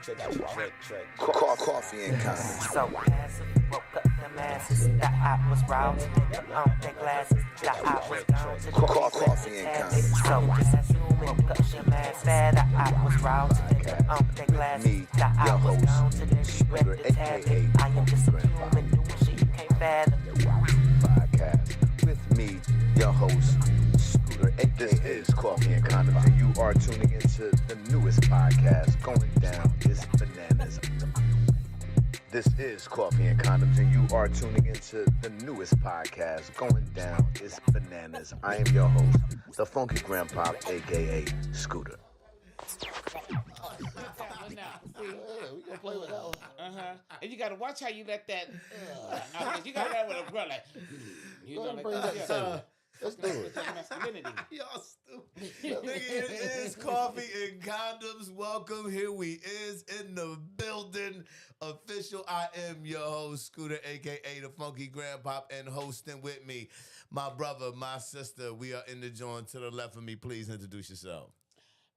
Check out your track. Coffee and condoms. So passive, woke up the masses. That I was roused. Their glasses. That I was gone to the Coffee and condoms. So passive, woke up the masses. That I was roused. Their glasses. That I was gone to the tablet. I am just a human doing shit you can't fathom. Podcast with me, your host, Scooter. This is Coffee and Condoms, and you are tuning into the newest podcast going down. It's bananas. This is Coffee and Condoms, and you are tuning into the newest podcast going down. It's bananas. I am your host, the Funky Grandpa, aka Scooter. We gonna play with that one. And you gotta watch how you let that. You gotta let with a girl like. You know, like, bring that to Let's do it. Masculinity. Y'all stupid. Nigga, it is Coffee and Condoms. Welcome. Here we is in the building. Official. I am your host, Scooter, a.k.a. the Funky Grandpop, and hosting with me, my brother, my sister. We are in the joint. To the left of me, please introduce yourself.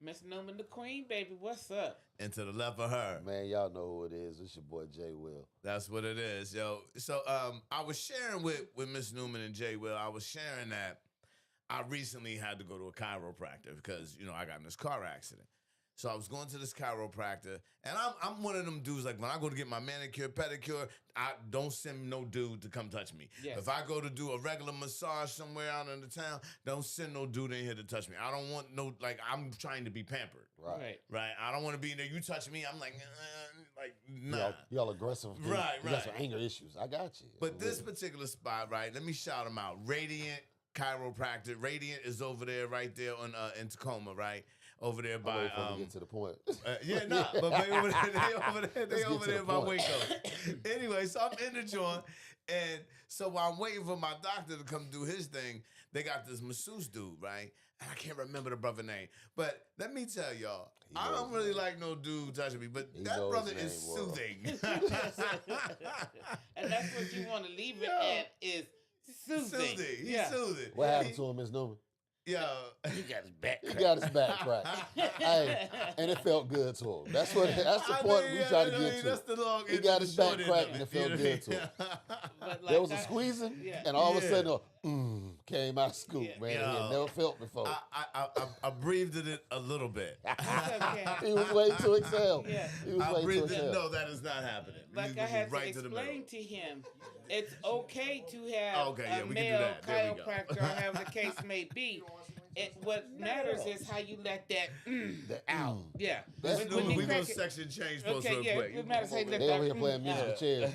Miss Newman, the queen, baby. What's up? And to the left of her. Man, y'all know who it is. It's your boy Jay Will. That's what it is, yo. So I was sharing with Miss Newman and Jay Will, I was sharing that I recently had to go to a chiropractor because, you know, I got in this car accident. So I was going to this chiropractor, and I'm one of them dudes, like, when I go to get my manicure, pedicure, I don't send no dude to come touch me. Yes. If I go to do a regular massage somewhere out in the town, don't send no dude in here to touch me. I don't want no, like, I'm trying to be pampered. Right. Right? I don't want to be in there. You touch me, I'm like nah. Y'all aggressive. Right, You got some anger issues. I got you. But this particular spot, right, let me shout them out. Radiant Chiropractic. Radiant is over there, right there on in Tacoma, right? Over there by get to the point. but they over there by Waco. Anyway, so I'm in the joint, and so while I'm waiting for my doctor to come do his thing, they got this masseuse dude, right? And I can't remember the brother name. But let me tell y'all, I don't really like no dude touching me, but that brother is soothing. And that's what you want to leave it at is soothing. He's soothing. What happened to him, Miss Newman? Yo, He got his back. He got his back cracked. Hey, and it felt good to him. That's the point we try to get to. That's the long he got his back cracked and it felt good to him. But like There was a squeezing, and all of a sudden, came out scoop, man. He had never felt before. I breathed in it a little bit. He was waiting to exhale. Yeah. He was I waiting breathed to in. exhale. No, that is not happening. Like You I had right to the explain middle. to him, it's okay to have Okay, yeah, a we can do male that. There we go. chiropractor, or however the case may be. What matters is how you let that out. Yeah. That's When you We're going crack to it- section change post Okay, real yeah. quick. It matters how you let They that over here playing musical out. chairs.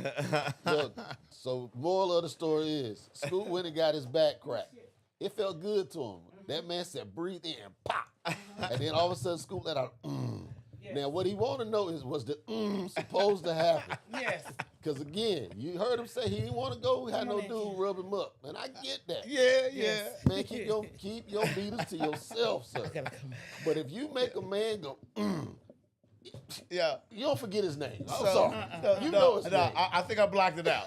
Look, so moral of the story is, Scoot went and got his back cracked. It felt good to him. That man said, breathe in, pop. And then all of a sudden, Scoot let out, Yes. Now, what he want to know is, was the supposed to happen? Yes. Because again, you heard him say he didn't want to go, had no dude rub him up. And I get that. Yeah. Man, keep your beaters to yourself, sir. But if you make a man go, Yeah. you don't forget his name. I'm So, sorry. You know his name. I think I blocked it out.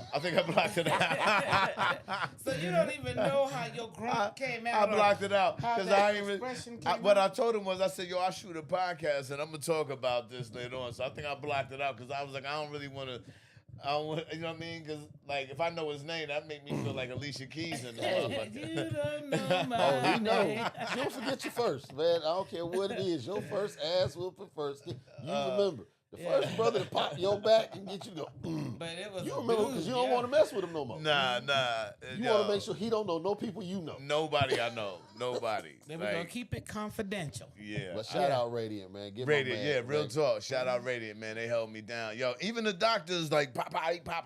So you don't even know how your grunt came out. I blocked it out how because that I ain't even. expression came What I out. told him was, I said, "Yo, I shoot a podcast and I'm gonna talk about this later on." So I think I blocked it out because I was like, I don't really want to. I don't want, you know what I mean? Because like, if I know his name, that make me feel like Alicia Keys in this motherfucker. You don't know my Oh, he know. name. You don't forget your first, man. I don't care what it is. Your first ass whooping first. You remember. The first brother to pop your back and get you to go, But it was You a remember dude, because you don't want to mess with him no more. Nah. You want to make sure he don't know no people you know. Nobody I know. Nobody. Then we're gonna keep it confidential. Yeah. But shout out Radiant, man. Give my Radiant, man, yeah, real man. talk. Shout out Radiant, man. They held me down. Yo, even the doctors, like, pop,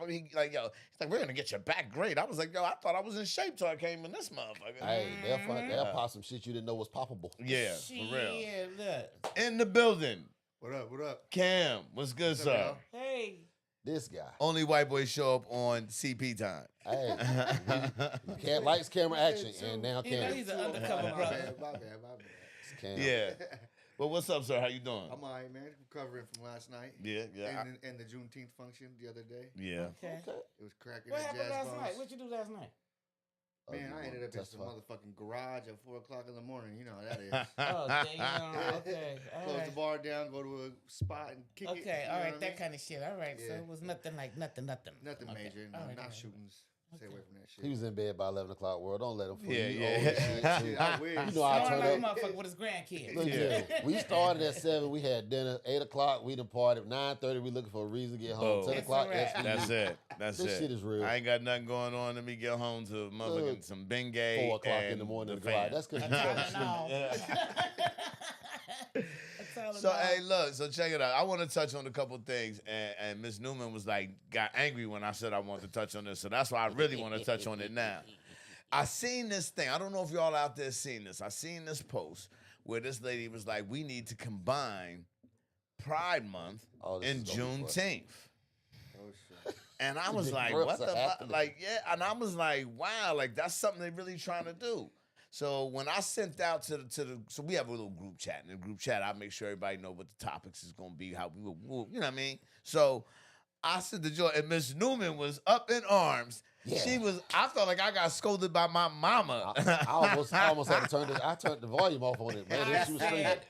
he like, yo, he's like, we're going to get your back great. I was like, yo, I thought I was in shape till I came in this motherfucker. Hey, they'll pop some shit you didn't know was poppable. Yeah, for real. Yeah, look. In the building, What up? Cam, what's good, What's sir? up, Hey. This guy. Only white boys show up on CP time. Hey, lights, camera, action, and now You know Cam. he's an undercover My brother. bad. It's Cam. Yeah. Well, what's up, sir? How you doing? I'm all right, man. Recovering from last night. Yeah. And the Juneteenth function the other day. Yeah. Okay. It was cracking What at happened Jazz last Bones. night? What you do last night? Man, I ended up in some testify. motherfucking garage at 4 o'clock in the morning. You know how that is. Oh, damn. Okay. All Close right. the bar down, go to a spot and kick it. Okay, you all know right, what I that mean? kind of shit. All right, so Yeah. it was nothing like nothing. Nothing Okay. major. No, All right, not all right. shootings. Stay away from that shit. He was in bed by 11 o'clock. World, don't let him fool Yeah, you. yeah. Old as shit, too. Shit, I wish. You know I Snoring turned like a up. motherfucker with his grandkids. Look Yeah. here. We started at 7. We had dinner. 8 o'clock, we done partied. 9:30, we looking for a reason to get home. Boom. 10 It's o'clock, a wrap. That's it. That's This it. shit is real. I ain't got nothing going on. Let me get home to motherfucking Look, some Bengay. 4 o'clock in and the morning the to go out. fan. That's because A you fell asleep. Tylenol. That's So Tylenol. hey, look. So check it out. I want to touch on a couple things, and Miss Newman was like, got angry when I said I wanted to touch on this. So that's why I really want to touch on it now. I seen this thing. I don't know if y'all out there seen this. I seen this post where this lady was like, we need to combine Pride Month Oh, this and is gonna be Juneteenth. Oh, shit. And I was Big like, grips what the are fuck? happening. Like, yeah. And I was like, wow, like that's something they're really trying to do. So when I sent out to the so we have a little group chat. In the group chat, I make sure everybody know what the topics is gonna be, how we will move, you know what I mean? So I said to Joy, and Miss Newman was up in arms. Yeah. She was, I felt like I got scolded by my mama. I almost had to turn this. I turned the volume off on it, man. I Then she was screaming. said,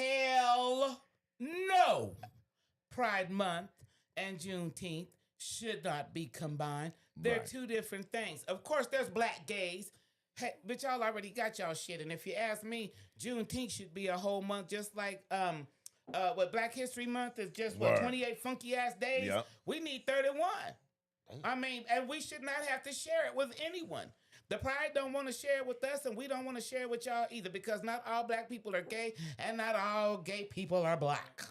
hell no. Pride Month and Juneteenth should not be combined. They're Right. two different things. Of course, there's black gays. Hey, but y'all already got y'all shit. And if you ask me, Juneteenth should be a whole month, just like what Black History Month is just what Word. 28 funky ass days. Yep. We need 31. I mean, and we should not have to share it with anyone. The Pride don't want to share it with us, and we don't want to share it with y'all either, because not all black people are gay, and not all gay people are black.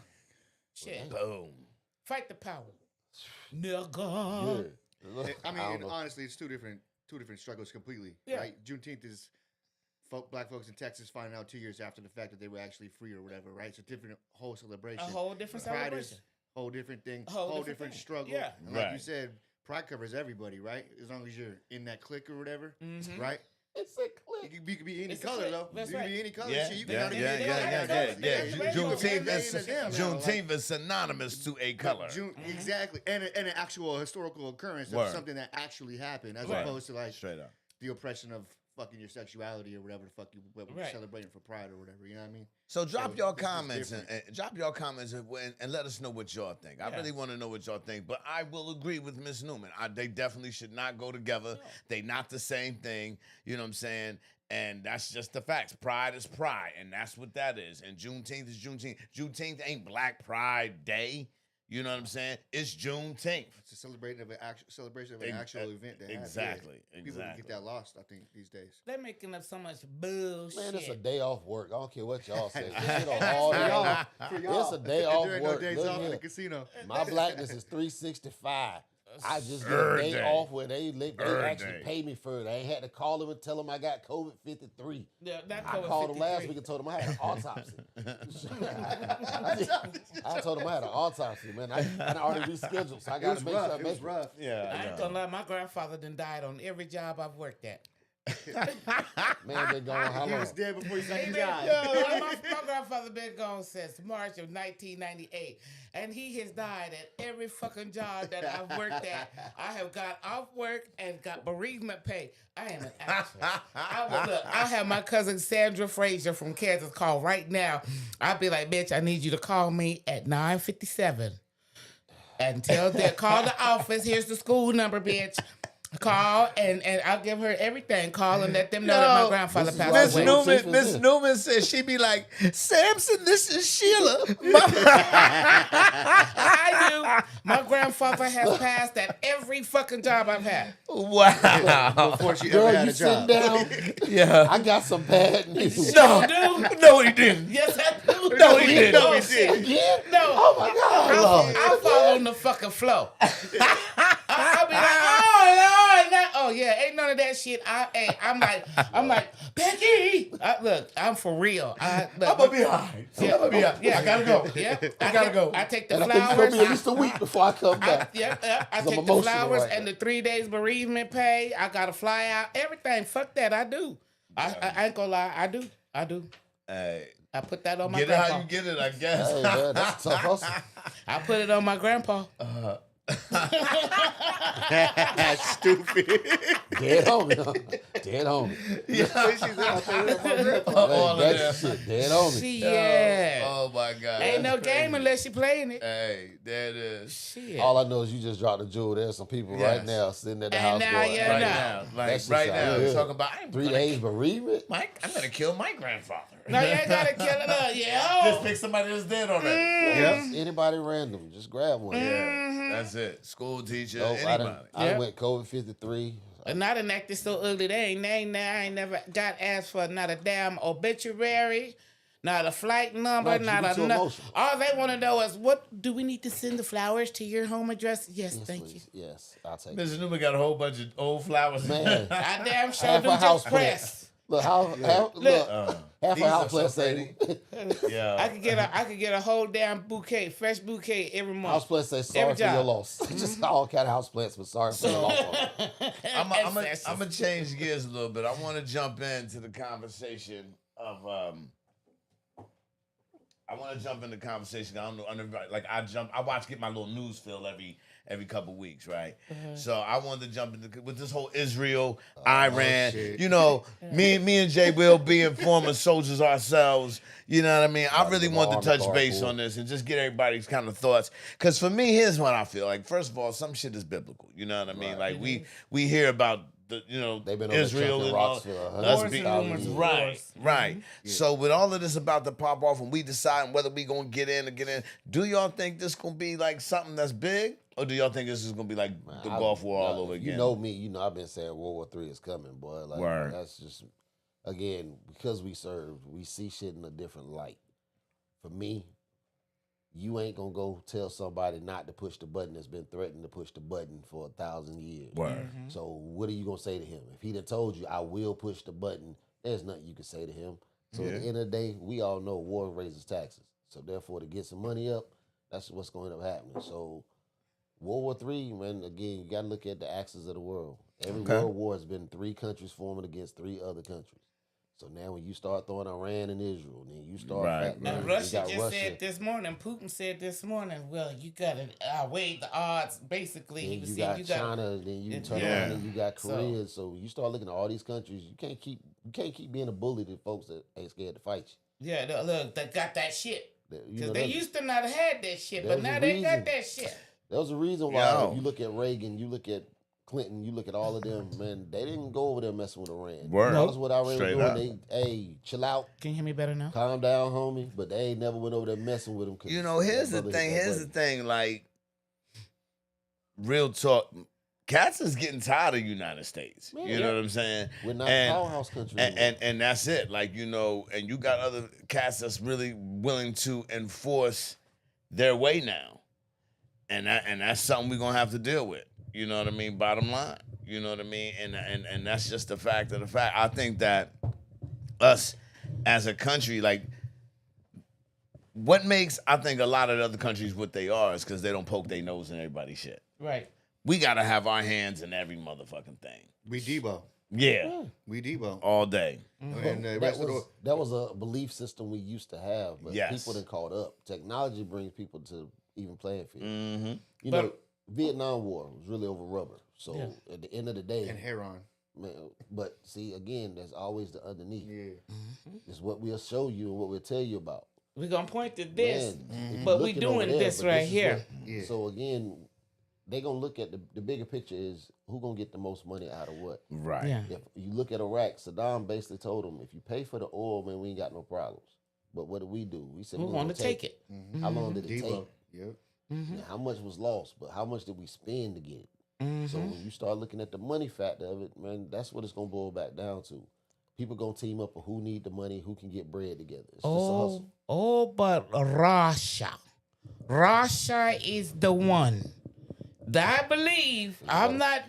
Shit. Boom. Fight the power. Nigga. Yeah. Look, I mean, don't and know. honestly, it's two different struggles completely. Yeah. Right? Juneteenth is black folks in Texas finding out 2 years after the fact that they were actually free or whatever, right? It's a different whole celebration. A whole different Pride celebration. is whole different thing, A whole whole different different thing. struggle. Yeah. And like you Right. said, Pride covers everybody, right? As long as you're in that clique or whatever, Mhm. right? It's a You click. could be any It's a color clique. though. That's You can right. be any color. Yeah, Shit, you can yeah, not yeah, even yeah, be yeah, any yeah, color. yeah. You Juneteenth can be is as them now, like- Juneteenth is synonymous to a color. Exactly, and an actual historical occurrence Word. of something that actually happened, as Right. opposed to like Straight up. the oppression of fucking your sexuality or whatever the fuck you what we're Right. celebrating for Pride or whatever. You know what I mean? So drop So your this is comments and, different. drop your comments and let us know what y'all think. I Yeah. really want to know what y'all think. But I will agree with Miss Newman. They definitely should not go together. No. They not the same thing. You know what I'm saying? And that's just the facts. Pride is pride, and that's what that is. And Juneteenth is Juneteenth. Juneteenth ain't Black Pride Day. You know what I'm saying? It's Juneteenth. It's a celebration of an actual event. That happened. Exactly. People Exactly. get that lost, I think, these days. They're making up so much bullshit. Man, it's a day off work. I don't care what y'all say. This shit on all For day. y'all, for y'all. It's a day off There ain't work. no days Look off in here. the casino. My blackness is 365. I just get Every a day day. off where they Every actually day. pay me for it. I ain't had to call them and tell them I got COVID 53. Yeah, that I COVID called them last 53. week and told them I had an autopsy. I told them I had an autopsy, man. I already rescheduled, so I It got was to make sure I rough. It make was rough. I Yeah. ain't gonna lie, my grandfather done died on every job I've worked at. Man, been gone how He long? was dead before he He second been- job. my grandfather been gone since March of 1998, and he has died at every fucking job that I've worked at. I have got off work and got bereavement pay. I am an actress. I'll have my cousin Sandra Frazier from Kansas call right now. I'll be like, bitch, I need you to call me at 9:57 and tell them, call the office. Here's the school number, bitch. Call and I'll give her everything. Call and let them know that my grandfather this is passed why Miss away. Juneteenth Newman, is Miss this. Newman said she'd be like, Samson, this is Sheila. I do. My grandfather has passed at every fucking job I've had. Wow. Before she Girl, ever had you a sitting job. down? Yeah. I got some bad news. No, do? no, he didn't. Yes, I do. No, he didn't. No, he Oh, shit. didn't. Again? No. Oh my God, Lord. I fall on the fucking floor. I'll be like, oh Lord, oh yeah, ain't none of that shit. I'm like, Becky. Look, I'm for real. I'm gonna be all right. Yeah. I'm gonna be all right. Yeah, I gotta go. Yeah, I gotta go. I take the And I think it's flowers. going to be at least a week before I come back. I I'm take the emotional flowers right and now. the 3 days bereavement pay. I gotta fly out. Everything. Fuck that. I do. I ain't gonna lie. I do. Hey, I put that on my get it how grandpa. you get it, I guess. Hey, man, that's a tough hustle. I put it on my grandpa. That's stupid. Dead homie. Huh? Dead homie. Yeah, she said, I think that's my grandpa. All of That's that. shit. Dead homie. Yeah. Oh my God. Ain't no that's game crazy. unless you playing it. Hey, there it is. Shit. All I know is you just dropped a jewel. There's some people right Yes. now sitting at the And house now going, you Right know. now. Like, That shit right sound now. good. We're talking about, I'm 3 gonna days bereavement? I'm going to kill my grandfather. No, you ain't gotta kill it up. Yeah. Just pick somebody that's dead already. Yes. Anybody random. Just grab one. Yeah, that's it. School teacher, Nope, I anybody. done, I Yep. went COVID 53. And I done acted so ugly. I ain't never got asked for not a damn obituary, not a flight number, No, not you a too emotional. all they want to know is what do we need to send the flowers to your home address? Yes, Yes, thank please. Yes, I'll take it. Mrs. Newman got a whole bunch of old flowers. Man. you. I damn sure Half do a house just press. Look, half these a house are plant so say Yeah. I could get a whole damn bouquet, fresh bouquet every month. house plant say sorry Every for your job. loss. Just all kind of house plants, but sorry for your loss. I'm gonna change gears a little bit. I want to jump into the conversation of I want to jump into the conversation. I don't know everybody. Like I watch get my little news fill every couple weeks, right? So I wanted to jump into with this whole Israel, Iran. shit. You know, me and Jay will being former soldiers ourselves. You know what I mean? I really want to touch base on this and just get everybody's kind of thoughts. Because for me, here's what I feel like. First of all, some shit is biblical. You know what I mean? Like we hear about the They've been on Israel the and truck all. rocks for Let's 100,000 be years. right. So with all of this about to pop off and we deciding whether we gonna get in or get in, do y'all think this gonna be like something that's big, or do y'all think this is gonna be like the Gulf War all over again? You know me. You know I've been saying World War III is coming, boy. Like Word. that's just again because we served, we see shit in a different light. For me, you ain't gonna go tell somebody not to push the button that's been threatened to push the button for 1,000 years. Word. So what are you gonna say to him? If he done told you I will push the button, there's nothing you can say to him. So at the end of the day, we all know war raises taxes. So therefore, to get some money up, that's what's going to end up happening. So World War III, man, again, you got to look at the axis of the world. Every world war has been 3 countries forming against 3 other countries. So now when you start throwing Iran and Israel, then you start Now Russia just said this morning, Putin said this morning, well, you got to weigh the odds. Basically, he Then was you saying got you got China, then you turn around and you got Korea. So you start looking at all these countries. You can't keep being a bully to folks that ain't scared to fight you. Yeah, look, they got that shit. Because they that's- used to not have had that shit, there but was a now they reason. got that shit. There was a reason why Yo. if you look at Reagan, you look at Clinton, you look at all of them, man, they didn't go over there messing with Iran. Word. That's what Iran Straight was up. doing. Hey, chill out, Can you hear me better now? calm down, homie. But they ain't never went over there messing with them. You know, here's the thing. Like, real talk, cats is getting tired of the United States. Man, you know what I'm saying? We're not a powerhouse country anymore. And that's it. Like, you know, and you got other cats that's really willing to enforce their way now. And that's something we're gonna have to deal with. You know what I mean? Bottom line. You know what I mean? And that's just the fact of the fact. I think that us as a country, like, what makes I think a lot of the other countries what they are is because they don't poke their nose in everybody's shit. Right. We gotta have our hands in every motherfucking thing. We Debo. Yeah. We Debo. All day. And the that rest of the was a belief system we used to have, but people done caught up. Technology brings people to even playing field. Mm-hmm. You know, Vietnam War was really over rubber. So at the end of the day, and Heron. man, but see again, there's always the underneath. Yeah. It's what we'll show you and what we'll tell you about. We're going to point to this, Man, if you but we looking over doing there, this but right is here. what- So again, they gonna look at the bigger picture is who gonna get the most money out of what. Right. Yeah. If you look at Iraq, Saddam basically told them, if you pay for the oil, man, we ain't got no problems. But what did we do? We said We we want gonna to take it. How long did it Debo. take? Yep. And how much was lost? But how much did we spend to get it? So when you start looking at the money factor of it, man, that's what it's gonna boil back down to. People gonna team up for who need the money, who can get bread together. It's just a hustle. But Russia is the one. I believe. I'm not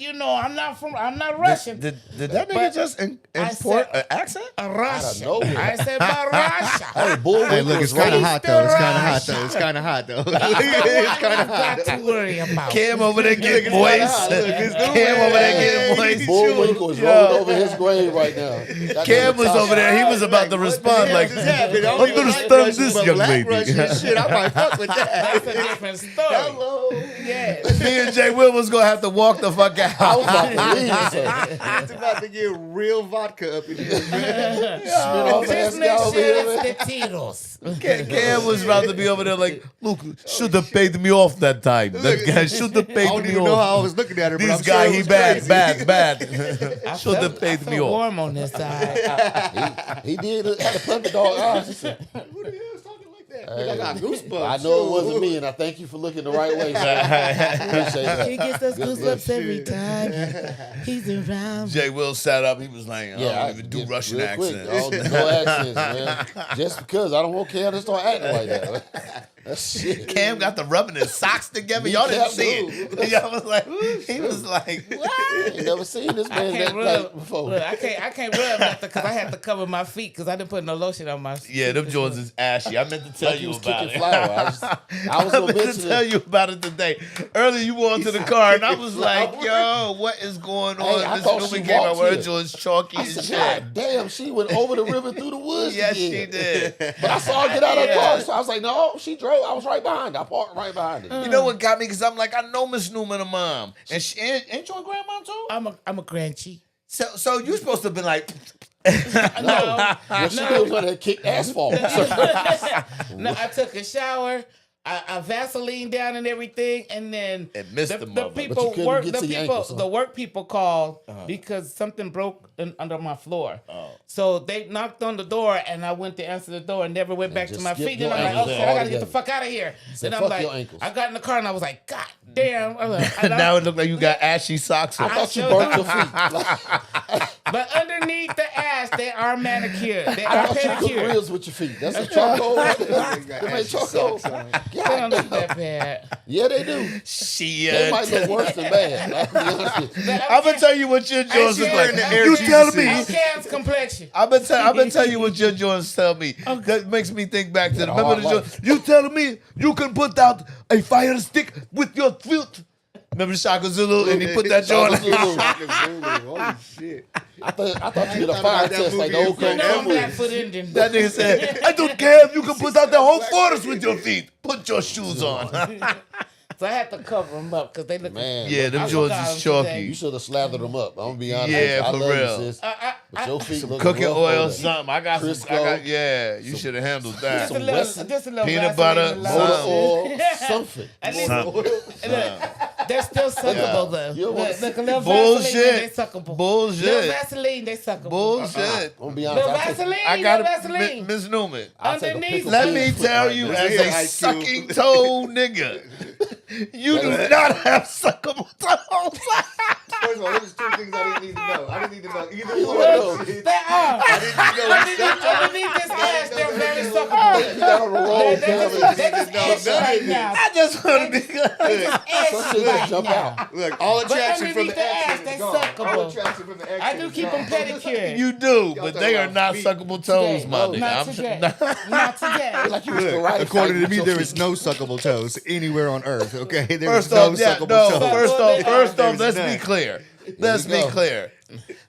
Russian. Did that nigga But just I import said- an accent? Russia. Russia. nowhere. I said about Russia. Hey, Bullwinkle Hey, look, it's was kind of right. hot though. It's kind of hot though. It's kind of hot though. It's kind of hot. Not to worry about. Cam over there getting kinda moist. hot. Look, it's Cam Newman. over there getting moist. Bullwinkle is rolling over his grave right now. That Cam nigga was top- over there. He was about to respond like, understand this, young lady. Shit, I might fuck with that. That's a different story. Hello. Yes. Me and Jay Will was gonna have to walk the fuck out. I was about to leave. So. It's about to get real vodka up in here, man. Spit off Just ass make guy over here, sure man. it's the Tito's. Cam was about to be over there like, look, should have paid me off that time. That guy should have I paid don't me even know how I off. was looking at her, but This I'm guy, sure it he was bad, crazy. bad. Should have I paid me feel off. warm on this side. He did had a puppy dog eyes. He said, Who the hell is talking like that? Nigga, I got goosebumps. I know it wasn't me, and I thank you for looking the right way. Sir. Appreciate that. He gets us goosebumps every time he's around. Jay Will sat up. He was like, I don't even do get Russian real quick. accents. No accents, man. Just because I don't want Cam to start acting like that. That's shit. Cam got the rubbing his socks together. Me Y'all didn't Cam see it. Y'all was like, he was like, what? I ain't never seen this I man can't that rub. like before. Look, I can't rub nothing because I had to cover my feet because I didn't put no lotion on my feet. Yeah, them Jones is ashy. I meant to tell Like he you was about kicking it. flour. I was I gonna meant to mention tell it. you about it today. Earlier, you went into the car, and I was like, yo, what is going on? Hey, I This thought Newman she came out walked where here. Jones chalky I and said, shit. God damn, she went over the river through the woods. Yes, again. she did. But I saw her get out of the Yeah. car, so I was like, no, she drove. I was right behind her. I parked right behind her. You know what got me? Because I'm like, I know Miss Newman, a mom. And she, ain't your grandma, too? I'm a Granchie. So you supposed to have been like, No, What she did was her kick asphalt. no, I took a shower. I Vaseline down and everything, and then And missed the mother. But you people couldn't work. get The to your people, ankles, huh? the work people called because something broke under my floor. So they knocked on the door, and I went to answer the door and never went back to just my skipped feet. your Then I'm like, ankles okay, I gotta get the altogether. fuck out of here. said, Then I'm "Fuck like, your ankles." I got in the car and I was like, God damn. And now it looked like you got ashy socks I on. thought you showed burnt them. your feet. But underneath the ass, they are manicured. They I are thought you cooked pedicured. ribs with your feet. That's a charcoal. Them ain't charcoal. They don't God look damn. that bad. Yeah, they do. They Shit. might look worse than bad. I'll be honest with you. I'm gonna tell you what your Jones see look her like. in the air You tell Jesuses. me. I'm Cam's complexion. I'm gonna tell you what your Jones tell me. That makes me think back to the Got a remember hard the Jones. life. You telling me you can put out a fire stick with your foot? Remember Shaka Zulu and he put that Shaka joint. Zulu. Holy shit. I thought you did a thought fire about that test like the movie old in Kung No, I'm Fu movie. Blackfoot Indian. That nigga said, I don't care if you can put out the whole forest with your feet. Put your shoes on. So I had to cover them up because they look. Man, Yeah, them I Jones forgot is them you chalky. should have slathered them up. I'm gonna be honest. Yeah, with you. for I love real. You, sis. But your feet look Cooking rough oil, over. something. I got Crisco. yeah, you should have handled Just that. a little, Wesson. just a little Peanut Vaseline butter, and Motor lime. some. oil, something. At least- Something. Look, they're still suckable though. You want- Look, a little Bullshit. Vaseline, they suckable. Little Bullshit. Vaseline, they suckable. Bullshit. I'm gonna be honest. Little I take- Vaseline, I got little it, Vaseline. Miss Newman. I'll take a Underneath. pickle Let pin me foot tell right you, there. as Yeah, a Ice Cube. sucking toe nigga, you do not have suckable toes. First of all, there's two things I didn't need to know. I didn't need to know either You one wanna of know? those. They are. I didn't know Underneath this ass, they're very suckable. You got on the wrong They're camera. just itchy right now. I just want to be good. Some Itchy shit right just jump now. out. Look, all attraction from underneath the the ass, exit they is gone. All suckable. attraction from the exit I do is keep them gone. pedicured. You do, but talking they are about not feet. suckable toes, my Today. nigga. Not I'm today. sure- Not today. Like you was Look, karate according to fighting me, with your there is feet. no suckable toes anywhere on earth. Okay, there is First no off, yeah, suckable no. toes. First off, There's let's none. be clear. Let's we be go. clear.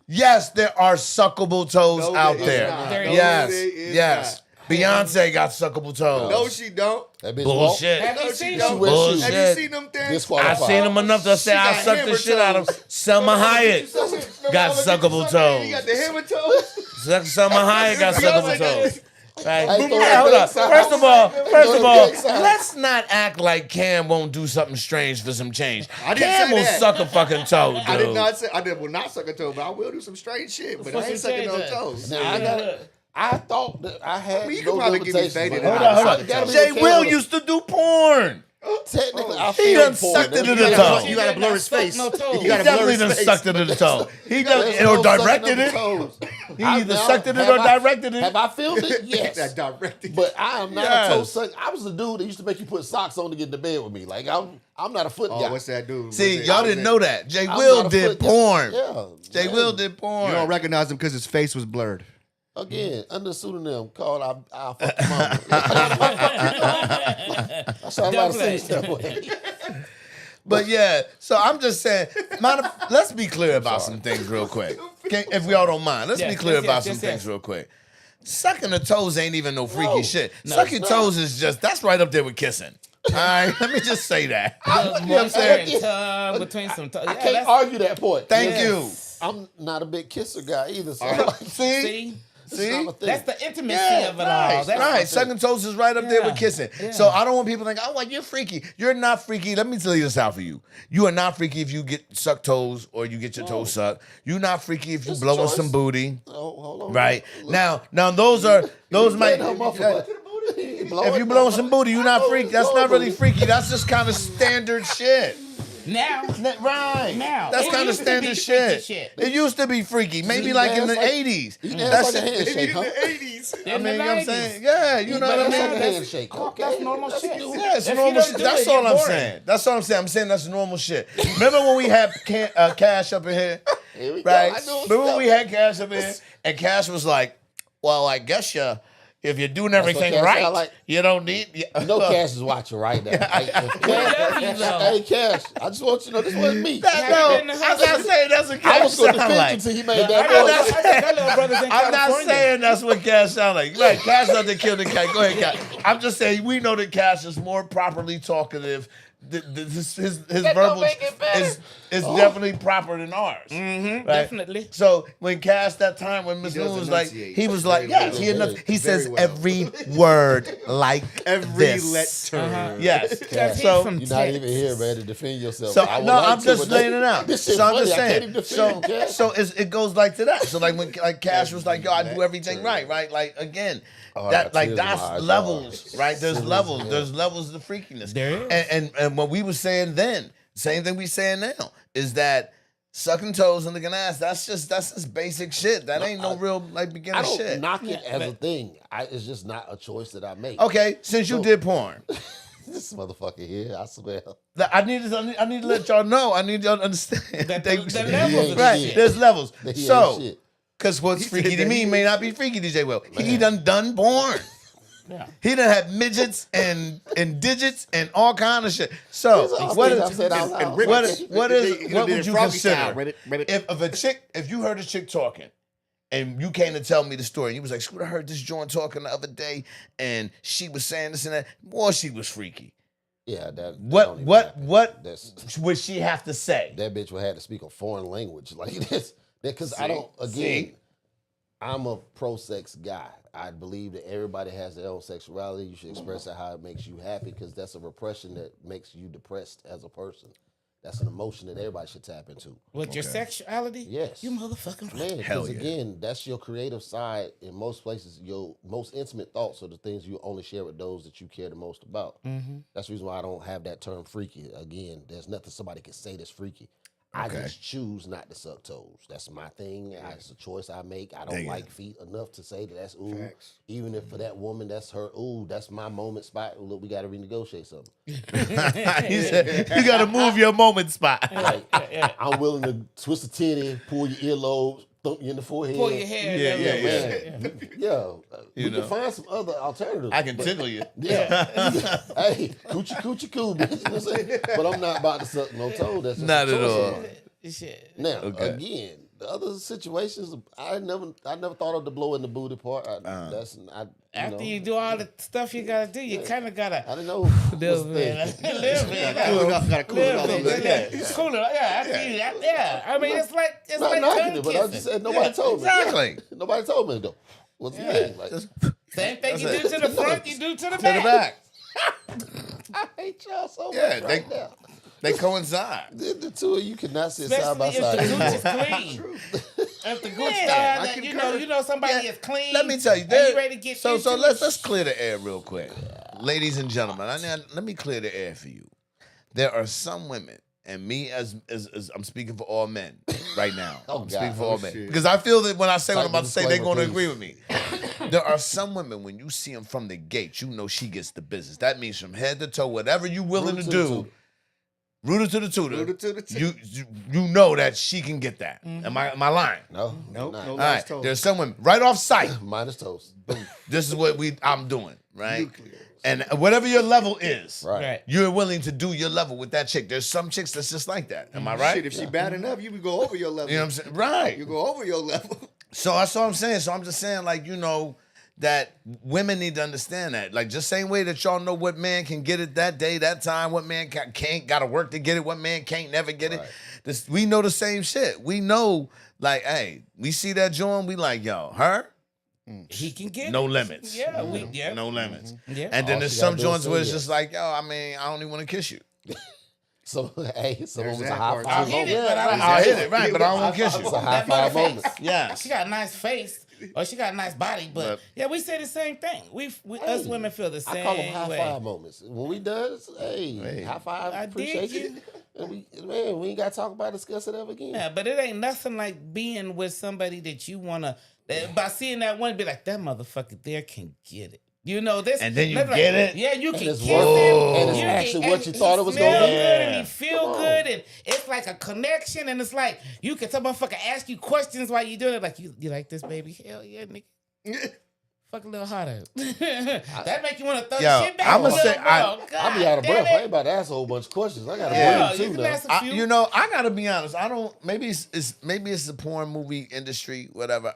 Yes, there are suckable toes No, out there is there. not. There No, Yes, there is yes. Beyonce got suckable toes. No, she don't. That bitch Bullshit. Have you No, seen she them? don't. wears shoes. Bullshit. Have you seen them things? I've Disqualified. seen them enough to say She I got sucked the hammer shit out of toes. Selma Hayek. Got suckable toes. You got the hammer toes. Selma Hayek got suckable toes. Right. Hey, throw Hey, that hold big up. sign. First of all, Throw the big sign. let's not act like Cam won't do something strange for some change. I didn't Cam say will that. suck a fucking toe, dude. I did not say I will not suck a toe, but I will do some strange shit. But I ain't sucking no toes. Now, I thought that I had mean, you no could probably give me limitations. faded. but Hold on. gotta be Jay okay Will with it. used to do porn. Technically, I He feel done porn. sucked it That's- in You the gotta, toe. you gotta blur his face. No toes. You He gotta blur definitely his done face. sucked it in the toe. He There's done no or sucking directed of the it. toes. He I- either now, sucked it in have or I- directed it. Have I filmed it? Yes. That directed. But I am not Yes. a toe sucker. I was the dude that used to make you put socks on to get into bed with me. Like I'm not a foot Oh, guy. what's that dude? See, What's y'all that? didn't know that. Jay I'm Will not a did foot guy. porn. Yeah. Jay yeah. Will did porn. You don't recognize him because his face was blurred. Again, under the pseudonym called I'll fuck your mama. That's how a lot of things that way. But yeah, so I'm just saying, let's be clear about some things real quick. If we all don't mind, let's be clear about some things real quick. Sucking the toes ain't even no freaky shit. No, Sucking toes is that's right up there with kissing. All right, let me just say that. You know what I'm saying? Tongue between some toes. I can't argue that point. Thank you. I'm not a big kisser guy either. So See? That's the intimacy of it all. That's right. Sucking toes is right up there with kissing. Yeah. So I don't want people to think, oh, well, you're freaky. You're not freaky. Let me tell you this out for you. You are not freaky if you get sucked toes or you get your toes sucked. You're not freaky if you blow on some booty. Oh, hold on. Right. Now those might. If you blow some booty, you're not freaky. That's not really freaky. That's just kind of standard shit. Now, that's kind of standard shit. It used to be freaky, maybe like in the 80s. That's like a handshake, in the 80s. I mean, you know what I'm saying? Yeah, you know what I mean? Handshake. Okay. That's normal shit. Yeah, it's normal shit. That's all I'm saying. That's all I'm saying. I'm saying that's normal shit. Remember when we had Cash up in here? Right? Remember when we had Cash up in here? And Cash was like, well, I guess if you're doing everything right, you don't need. You know, Cash is watching right now. Hey, Cash, I just want you to know this wasn't me. I'm not saying that's what Cash sound like. Until he made that I'm not saying that's what Cash sound like. Right, Cash not to kill the cat. Go ahead, Cash. I'm just saying we know that Cash is more properly talkative. His verbal is definitely proper than ours. Mm-hmm, right? Definitely. So when Cash that time when Miss Newman was like, he was like, yes, he says every word like every this. letter. Yes. So you're not even here, man, to defend yourself. So I'm just laying it out. So I'm just saying. So it goes like to that. So like when Cash was like, yo, I do everything right. Like again. That's levels, right? There's levels. There's levels of freakiness. There is. And what we were saying then, same thing we saying now, is that sucking toes and licking ass, that's just basic shit. That ain't no real like beginner shit. I don't knock it as a thing. It's just not a choice that I make. Okay, since you did porn. This motherfucker here, I swear. I need to let y'all know. I need y'all to understand. The levels, right? There's levels. So. Because what's freaky to me may not be freaky to J. Will. He done porn. Yeah. He done had midgets and digits and all kind of shit. So what would you consider if you heard a chick talking and you came to tell me the story and you was like, Scooter, I heard this joint talking the other day and she was saying this and that. Boy, she was freaky. Yeah, what would she have to say? That bitch would have to speak a foreign language like this. Because I'm a pro-sex guy. I believe that everybody has their own sexuality. You should express it how it makes you happy because that's a repression that makes you depressed as a person. That's an emotion that everybody should tap into. With your sexuality? Yes. You motherfucking man. Because again, that's your creative side. In most places, your most intimate thoughts are the things you only share with those that you care the most about. Mm-hmm. That's the reason why I don't have that term freaky. Again, there's nothing somebody can say that's freaky. I just choose not to suck toes. That's my thing. It's a choice I make. I don't like feet enough to say that that's ooh. Facts. Even if for that woman, that's her ooh. That's my moment spot. Look, we got to renegotiate something. He said, you got to move your moment spot. I'm willing to twist a titty, pull your earlobes, thump you in the forehead. Pull your hair. Yeah. We can find some other alternatives. I can tickle you. Yeah. Hey, coochie cool, bitch. You know what I'm saying? But I'm not about to suck no toe. That's not at all. Now, again, the other situations, I never thought of the blow in the booty part. After you do all the stuff you gotta do, you kind of gotta. I don't know. Little bit. Gotta cool it off. Cool it. Yeah. I mean, it's like knocking it, but I just said nobody told me. Exactly. Nobody told me though. What's the thing? Like, same thing you do to the front, you do to the back. I hate y'all so much right now. They coincide. The two of you cannot sit side by side. If the gooch is clean. If the gooch style, you know somebody is clean. Let me tell you. You ready to get so let's clear the air real quick. Ladies and gentlemen, let me clear the air for you. There are some women, and me as I'm speaking for all men right now. I'm speaking for all men. Because I feel that when I say what I'm about to say, they're going to agree with me. There are some women, when you see them from the gate, you know she gets the business. That means from head to toe, whatever you willing to do, Rooter to the tutor. Rooter to the tutor. You know that she can get that. Am I lying? No, Nope, not. no All lies right. told. There's some women right off sight. Minus toast. Boom. This is what I'm doing, right? Nuclear. And whatever your level is, Right. you're willing to do your level with that chick. There's some chicks that's just like that. Am I right? Shit, if she bad enough, you would go over your level. You know what I'm saying? Right. You go over your level. So that's what I'm saying. So I'm just saying, like, you know, that women need to understand that. Like, just same way that y'all know what man can get it that day, that time, what man can't, got to work to get it, what man can't never get it. Right. We know the same shit. We know, like, hey, we see that joint, we like, yo, her, He can get no it. limits. Yeah, No limits. Yeah. And then All there's she some gotta do is joints say where it's yes. just like, yo, I mean, I don't even want to kiss you. So, hey, someone There's was a that high part, five too. I'll hit it, moment. but I I'll hit it, right, but I don't want to kiss It's you. a high That five mother moment. face. Yes. She got a nice face, or she got a nice body, but yeah, we say the same thing. Us women feel the same I call them high way. five moments. When we does, hey, high five, I appreciate dig you. And we ain't got to talk about discuss it ever again. Yeah, but it ain't nothing like being with somebody that you wanna. By seeing that one, be like, that motherfucker there can get it. You know this, And then you nothing get like, it? Yeah, you can it's kiss worth him. it, and it's You actually can- what and you he thought it was smell gonna be. good and he Yeah. feel Come on. good, and it's like a connection, and it's like you can some motherfucker ask you questions while you doing it. Like you like this, baby? Hell yeah, nigga. Fuck a little harder. That make you want to throw Yo, the shit back. I'ma a little say, more. I I'll be out of God breath. I damn ain't about to ask a whole bunch of questions. I got to Yeah, breathe you too can now. ask a few. You know, I gotta be honest. I don't. Maybe it's the porn movie industry, whatever.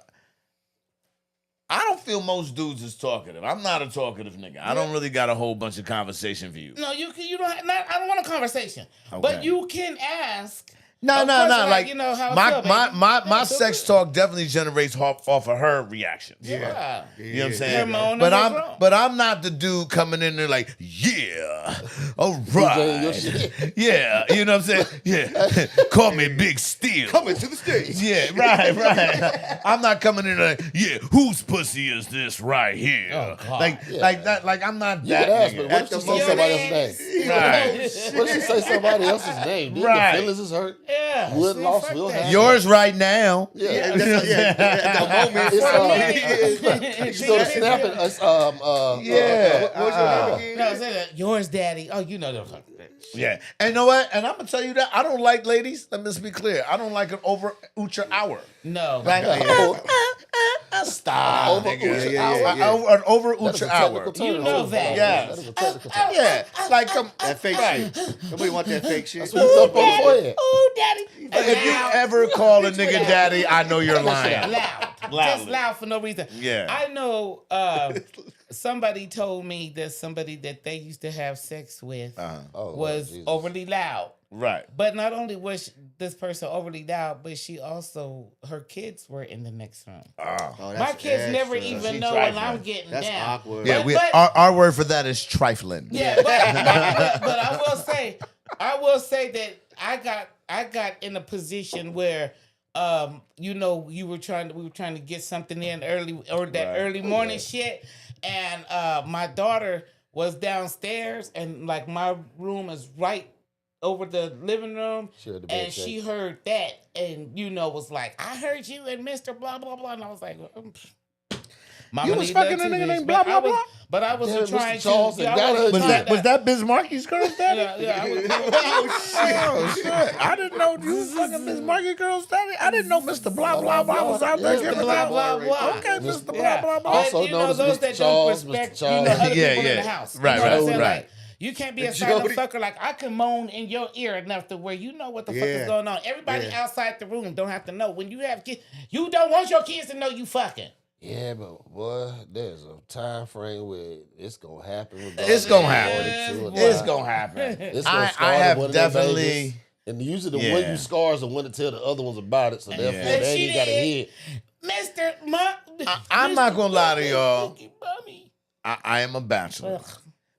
I don't feel most dudes is talkative. I'm not a talkative nigga. I don't really got a whole bunch of conversation for you. No, you can. You don't. I don't want a conversation. Okay. But you can ask. No. Of course, Like you know how I feel, my baby. my Yeah, feel sex good. talk definitely generates off of her reactions. Yeah. You know what I'm saying? Hormone But number grown. I'm not the dude coming in there like, yeah, all DJing your right, shit. yeah. You know what I'm saying? Yeah, call me Big Steel. Coming to the stage. Yeah, right. I'm not coming in like, yeah, whose pussy is this right here? Oh, God. Like that. Like I'm not You that. can ask, nigga. but what if she say Your somebody ass. else's name? Right. What if she say somebody else's name? Then Right. your feelings is hurt. Yeah. Wood see, lost, fuck will that. have. Yours right now. Yeah. At the moment. It's you go to snapping. Yeah. What was your name again? No, say that. Yours, daddy. Oh, you know the fuck that. Yeah. And you know what? And I'm gonna tell you that I don't like ladies. Let me just be clear. I don't like an over ultra hour. No. Like, stop, Over nigga. ultra hour? An over That is ultra a technical hour. term. You know that. Yeah. That is a technical term. Yeah. Like That fake shit. Nobody want that fake shit. That's what you up on the forehead. Ooh, daddy. If you ever call a nigga daddy, I know you're lying. Loud. Loudly. Just loud for no reason. Yeah. I know somebody told me that somebody that they used to have sex with Oh, Lord was Jesus. overly loud. Right. But not only was this person overly loud, but she also, her kids were in the next room. Oh, that's My kids never extra. even She know when trifling. I'm getting That's down. awkward. Yeah, But- our word for that is trifling. Yeah, but I will say that I got in a position where we were trying to get something in early or that Right. early morning shit, and my daughter was downstairs, and like my room is right over the living room, She heard the bed and shake. she heard that, and was like, I heard you and Mr. Blah blah blah, and I was like, Mama You was need fucking love a nigga too, named but blah, I blah, was- blah? But I Damn, wasn't Mr. trying Charles to. and I wasn't was trying Was that Bismarcky's girl's daddy? Yeah, I was, Oh shit! I didn't know you was fucking Miss Marky girl's daddy. I didn't know Mr. Blah Blah Blah was out there Yeah, giving blah, out. blah, blah. Okay, Mr. Mr. Blah Yeah. Blah Blah. Also But, known as those Mr. that Charles, don't respect, Mr. Charles. other Yeah, people in yeah. the house. Right, You know what I'm right, saying? right. Like, you can't be a Jody. silent fucker. Like, I can moan in your ear enough to where you know what the fuck is Yeah. going on. Everybody Yeah. outside the room don't have to know. When you have kids, you don't want your kids to know you fucking. Yeah, but boy, there's a time frame where it's gonna happen. It's gonna happen. It's It's gonna happen. It's gonna I start at have one of their definitely. babies. And usually the one Yeah. you scars the one to tell the other ones about it. So therefore, Yeah. they ain't got to hear. Mr. I'm not gonna lie to y'all. Mommy. I am a bachelor. Ugh.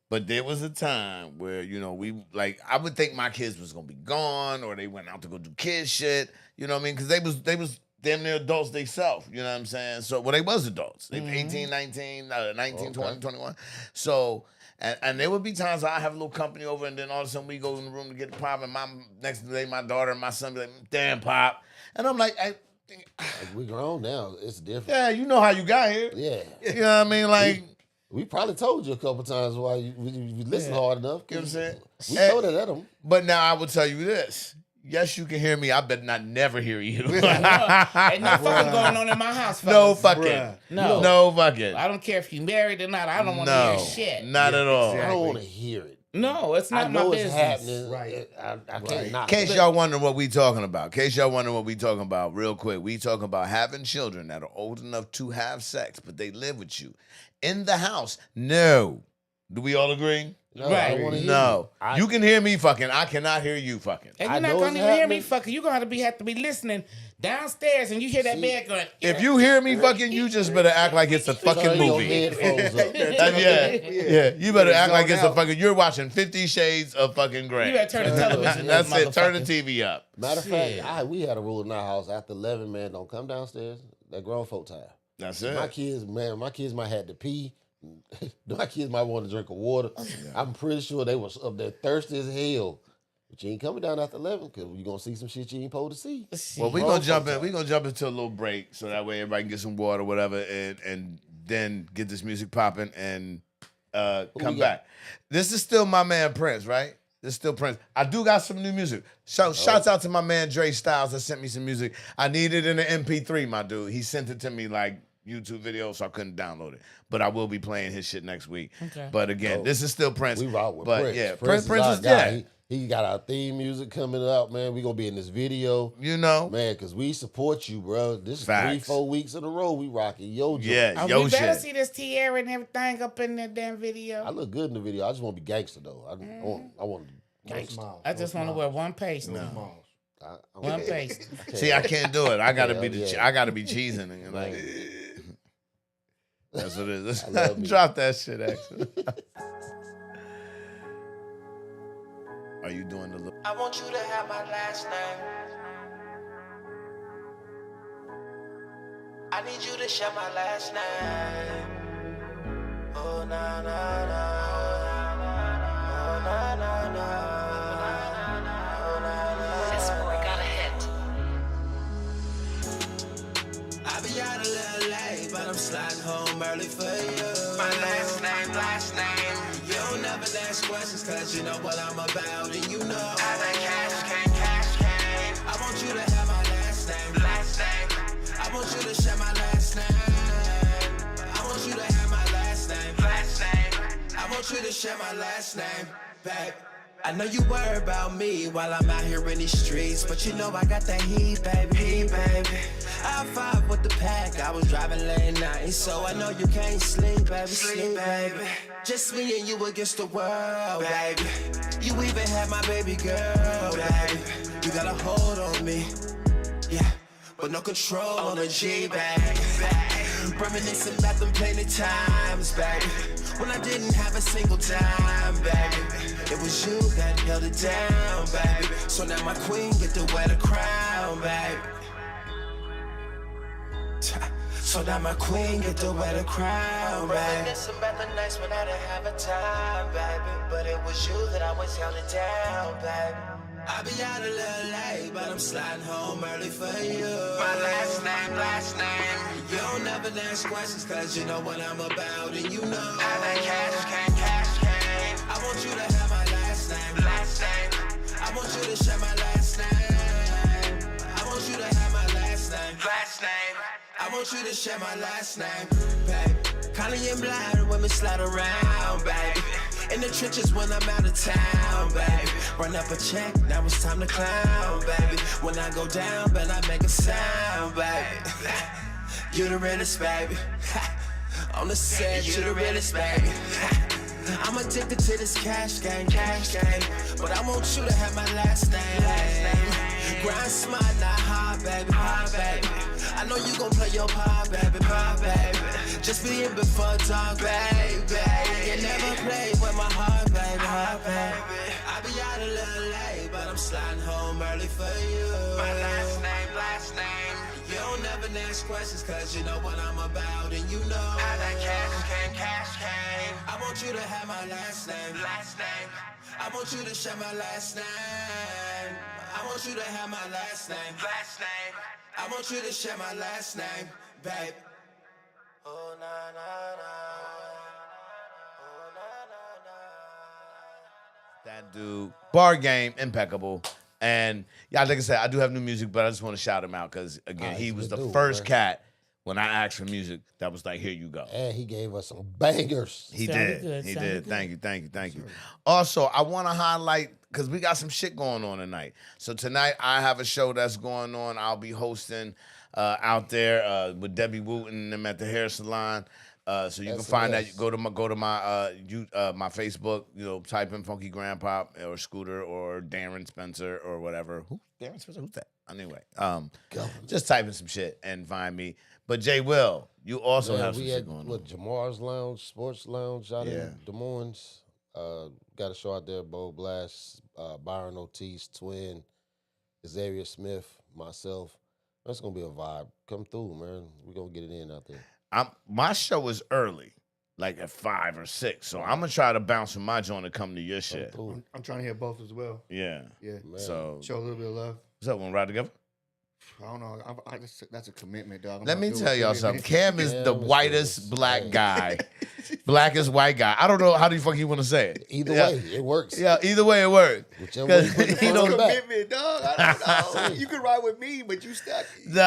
But there was a time where, we like I would think my kids was gonna be gone or they went out to go do kid shit. You know what I mean? Because they was damn near adults themselves. You know what I'm saying? So they was adults. They 18, 19, 19, 20, 21. So and there would be times I have a little company over and then all of a sudden we go in the room to get the pop and next day my daughter and my son be like, damn pop. And I'm like, Like, we grown now. It's different. yeah, you know how you got here. Yeah. You know what I mean? Like We probably told you a couple times why you listen hard enough. You know what I'm saying? We told it at them. But now I will tell you this. Yes, you can hear me. I better not never hear you. Ain't no fucking going on in my house, No fellas. fucking. No. No fucking. I don't care if you married or not. I don't want to No. hear shit. Not at all. I don't want to hear it. No, it's I not know my it's business. happening. Right. I can't not. In case y'all wondering what we talking about, real quick, we talking about having children that are old enough to have sex, but they live with you in the house. No. Do we all agree? No, Right. I don't want to hear No. you. You can hear me fucking. I cannot hear you fucking. And I you're not know going it's to even hear me happening. fucking. You're going to have to be listening downstairs and you hear that bed going. If you hear me fucking, you just better act like it's a fucking Turn your movie. headphones up. Yeah. You better act like it's a out. fucking. You're watching 50 Shades of fucking Grey. You better turn the television That's up, it. Turn the motherfucker. TV up. Matter of fact, we had a rule in our house after 11, man, don't come downstairs. That grown folk time. That's it. My kids might have to pee. My kids might want to drink of water. I'm pretty sure they was up there thirsty as hell. But you ain't coming down after 11 because you're going to see some shit you ain't supposed to see. Well, we're gonna jump in. We're gonna jump into a little break so that way everybody can get some water, whatever, and then get this music popping and come back. This is still my man Prince, right? This is still Prince. I do got some new music. Shouts out to my man Dre Styles that sent me some music. I need it in an MP3, my dude. He sent it to me like YouTube video, so I couldn't download it. But I will be playing his shit next week. Okay. But again, this is still Prince. We rock with but Prince. yeah, Prince Prince our is guy. yeah. He got our theme music coming out, man. We gonna be in this video, You know, man, because we support you, bro. This is Facts. 3-4 weeks in a row we rocking yo. yeah, Oh, yo we better shit. see this Tierra and everything up in that damn I video. look good in the video. I just want to be gangster though. I want No gangster. smiles. I just want to wear one paste. No smiles. One paste. See, I can't do it. I gotta Yeah, be the. yeah. I gotta be cheesing and like. That's what it is. I love me. Drop that shit, actually. Are you doing the? I want you to have my last name. I need you to share my last name. Oh, na, na, na. Oh, na, na, na. Oh, na, na. This boy got a hit. I be out a little late, but I'm sliding home early for you. My last name. You don't never ask questions, cause you know what I'm about, and you know. I like cash cane. I want you to have my last name. Last name. I want you to share my last name. I want you to have my last name. Last name. I want you to share my last name, babe. I know you worry about me while I'm out here in these streets, but you know I got that heat, baby. I five with the pack, I was driving late night, so I know you can't sleep, baby. Sleep, baby. Just me and you against the world, baby. You even had my baby girl, baby. You got a hold on me, yeah, but no control on the G, baby. Reminiscing about them plenty times, baby, when I didn't have a single dime, baby. It was you that held it down, baby. So now my queen get to wear the crown, baby. So now my queen get to wear the crown, baby. Reminiscing about the nights when I didn't have a time, baby. But it was you that always held it down, baby. I be out a little late, but I'm sliding home early for you. My last name. You don't never ask questions, cause you know what I'm about, and you know. I like cash cane. I want you to have my last name. Last name. I want you to share my last name. I want you to have my last name. Last name. I want you to share my last name, babe. Connie and blind when we slide around, baby. In the trenches when I'm out of town, baby. Run up a check, now it's time to clown, baby. When I go down, but I make a sound, baby. You the realest, baby. On the set, you the realest, baby. I'm addicted to this cash game. But I want you to have my last name. Grind smart, not hard, baby. I know you gon' play your part, baby. Just be in before dark, baby. You never play with my heart, baby. I be out a little late, but I'm sliding home early for you. My last name. You don't never ask questions, cause you know what I'm about, and you know. I like cash cane. I want you to have my last name. Last name. I want you to share my last name. I want you to have my last name. Last name. I want you to share my last name, babe. Oh, na, na, na. Mad dude. Bar game, impeccable. And yeah, like I said, I do have new music, but I just want to shout him out because again, he he's a was good the dude, first man. cat when I asked for music that was like, here you go. And he gave us some bangers. He Sounded did. good, He sounded did. good. Thank you. Also, I want to highlight because we got some shit going on tonight. So tonight I have a show that's going on. I'll be hosting out there with Debbie Wooten and them at the hair salon. So you can find that. Go to my my Facebook. You know, type in Funky Grandpa or Scooter or Darren Spencer or whatever. Who Darren Spencer? Who's that? Anyway, just type in some shit and find me. But Jay Will, you also have some shit going on. Jamar's Lounge, Sports Lounge out in Des Moines. Got a show out there, Bo Blast, Byron Ortiz, Twin, Xavier Smith, myself. That's gonna be a vibe. Come through, man. We're gonna get it in out there. My show is early, like at 5 or 6. So I'm gonna try to bounce from my joint to come to your shit. I'm trying to hear both as well. Yeah. Yeah. Man. So Show a little bit of love. what's up? Want to ride together? I don't know. That's a commitment, dog. Let me tell y'all something. Cam is Cam the is whitest the- black hey. guy, blackest white guy. I don't know how the fuck you want to say it. Either way, it works. Yeah, either way it works. Whichever way you put the You front know, on the back. Commitment, dog. I don't know. You can ride with me, but you stuck. No.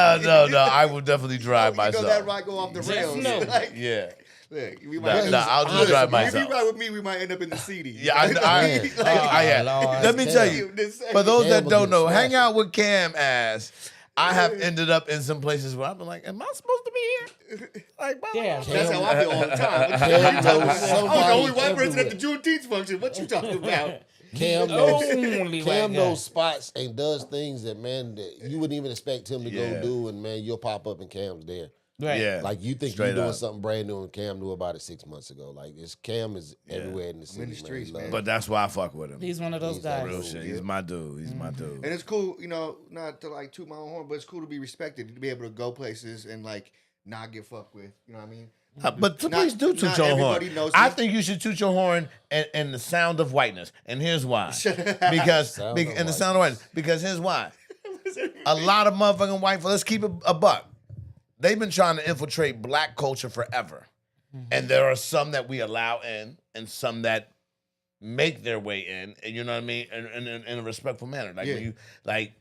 I will definitely drive You myself. know that ride go off the Just rails. know. Like, Yeah. look, we Nah, might. I'll just Listen, drive If myself. you ride with me, we might end up in the CD. Yeah, yeah. Lord. Let me tell you, for those that Cam will don't get know, hang smashed. out with Cam as I have ended up in some places where I've been like, am I supposed to be here? Like, bro, Yeah. That's how I feel all the time. Cam knows I was the somebody only white person at the everywhere. Juneteenth function. What you talking about? Cam Only knows, white Cam guy. knows spots and does things that, man, that you wouldn't even expect him to Yeah. go do, and man, you'll pop up and Cam's there. Right. Yeah. Like you think Straight you're doing up. something brand new, and Cam knew about it 6 months ago. Like Cam is everywhere in the city, in the streets, man. man. But that's why I fuck with him. He's one of those He's that guys. Real shit. He's my dude. He's my dude. And it's cool, you know, not to like toot my own horn, but it's cool to be respected, to be able to go places and like not get fucked with. You know what I mean? But please do toot not your horn. everybody knows I me. think you should toot your horn and the sound of whiteness. And here's why. Because Sound of and the sound of whiteness. Because here's why. A lot of motherfucking white folks, let's keep it a buck. They've been trying to infiltrate black culture forever. And there are some that we allow in and some that make their way in, and you know what I mean, in a respectful manner. Like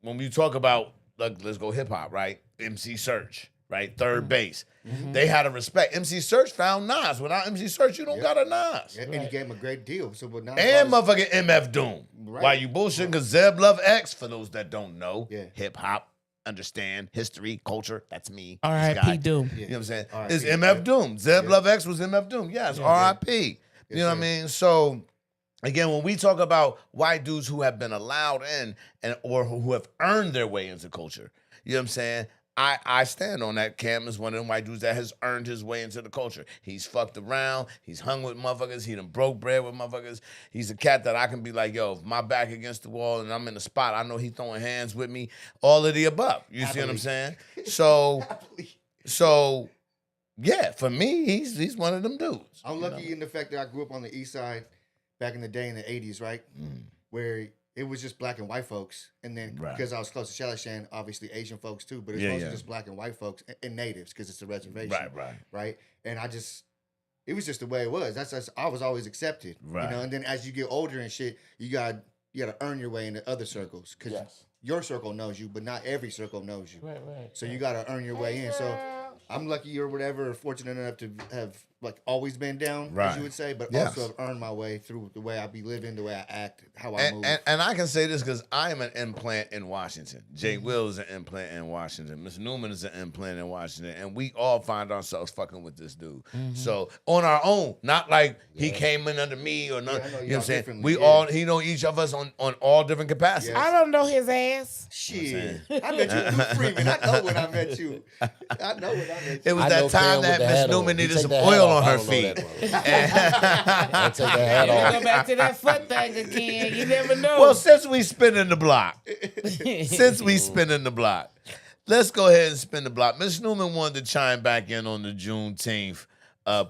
when we talk about, like, let's go hip hop, right? MC Search, right? Third base. They had a respect. MC Search found Nas. Without MC Search, you don't got a Nas. Yeah, and he gave him a great deal. So, but now And motherfucking MF Doom. Right. Why you bullshitting? Because Zeb Love X, for those that don't know, Yeah. hip hop, understand, history, culture, that's me. this R.I.P. guy. Doom. You know what I'm saying? R.I.P., It's MF yeah. Doom. Zeb Love X was MF Doom. Yes, R.I.P. You know what I mean? So, again, when we talk about white dudes who have been allowed in or who have earned their way into culture, you know what I'm saying? I stand on that. Cam is one of them white dudes that has earned his way into the culture. He's fucked around. He's hung with motherfuckers. He done broke bread with motherfuckers. He's a cat that I can be like, yo, if my back against the wall and I'm in the spot, I know he throwing hands with me. All of the above. You see what I'm saying? So, yeah, for me, he's one of them dudes. I'm lucky in the fact that I grew up on the east side back in the day in the 80s, right? Where it was just black and white folks. And then Right. because I was close to Shalashan, obviously Asian folks too, but it's mostly just black and white folks and natives because it's a reservation. Right. And it was just the way it was. That's I was always accepted. Right. You know, and then as you get older and shit, you gotta earn your way into other circles. Because your circle knows you, but not every circle knows you. Right. So you gotta earn your way in. So I'm lucky or whatever, fortunate enough to have like always been down, as you would say, but also have earned my way through the way I be living, the way I act, how I move. And I can say this because I am an implant in Washington. Jay Will is an implant in Washington. Miss Newman is an implant in Washington. And we all find ourselves fucking with this dude. So on our own, not like he came in under me or nothing. I know You know what I'm saying? differently, We all, he know each of us on all different capacities. I don't know his ass. Shit, I met you through Freeman. I know when I met you. I know when I met you. It was I that know time Cam with that the Miss hat on. Newman He needed take some that hat oil off. on I her don't know feet. that one. I take that hat You off. go back to that foot thing again. You never know. Well, since we spinning the block, let's go ahead and spin the block. Miss Newman wanted to chime back in on the Juneteenth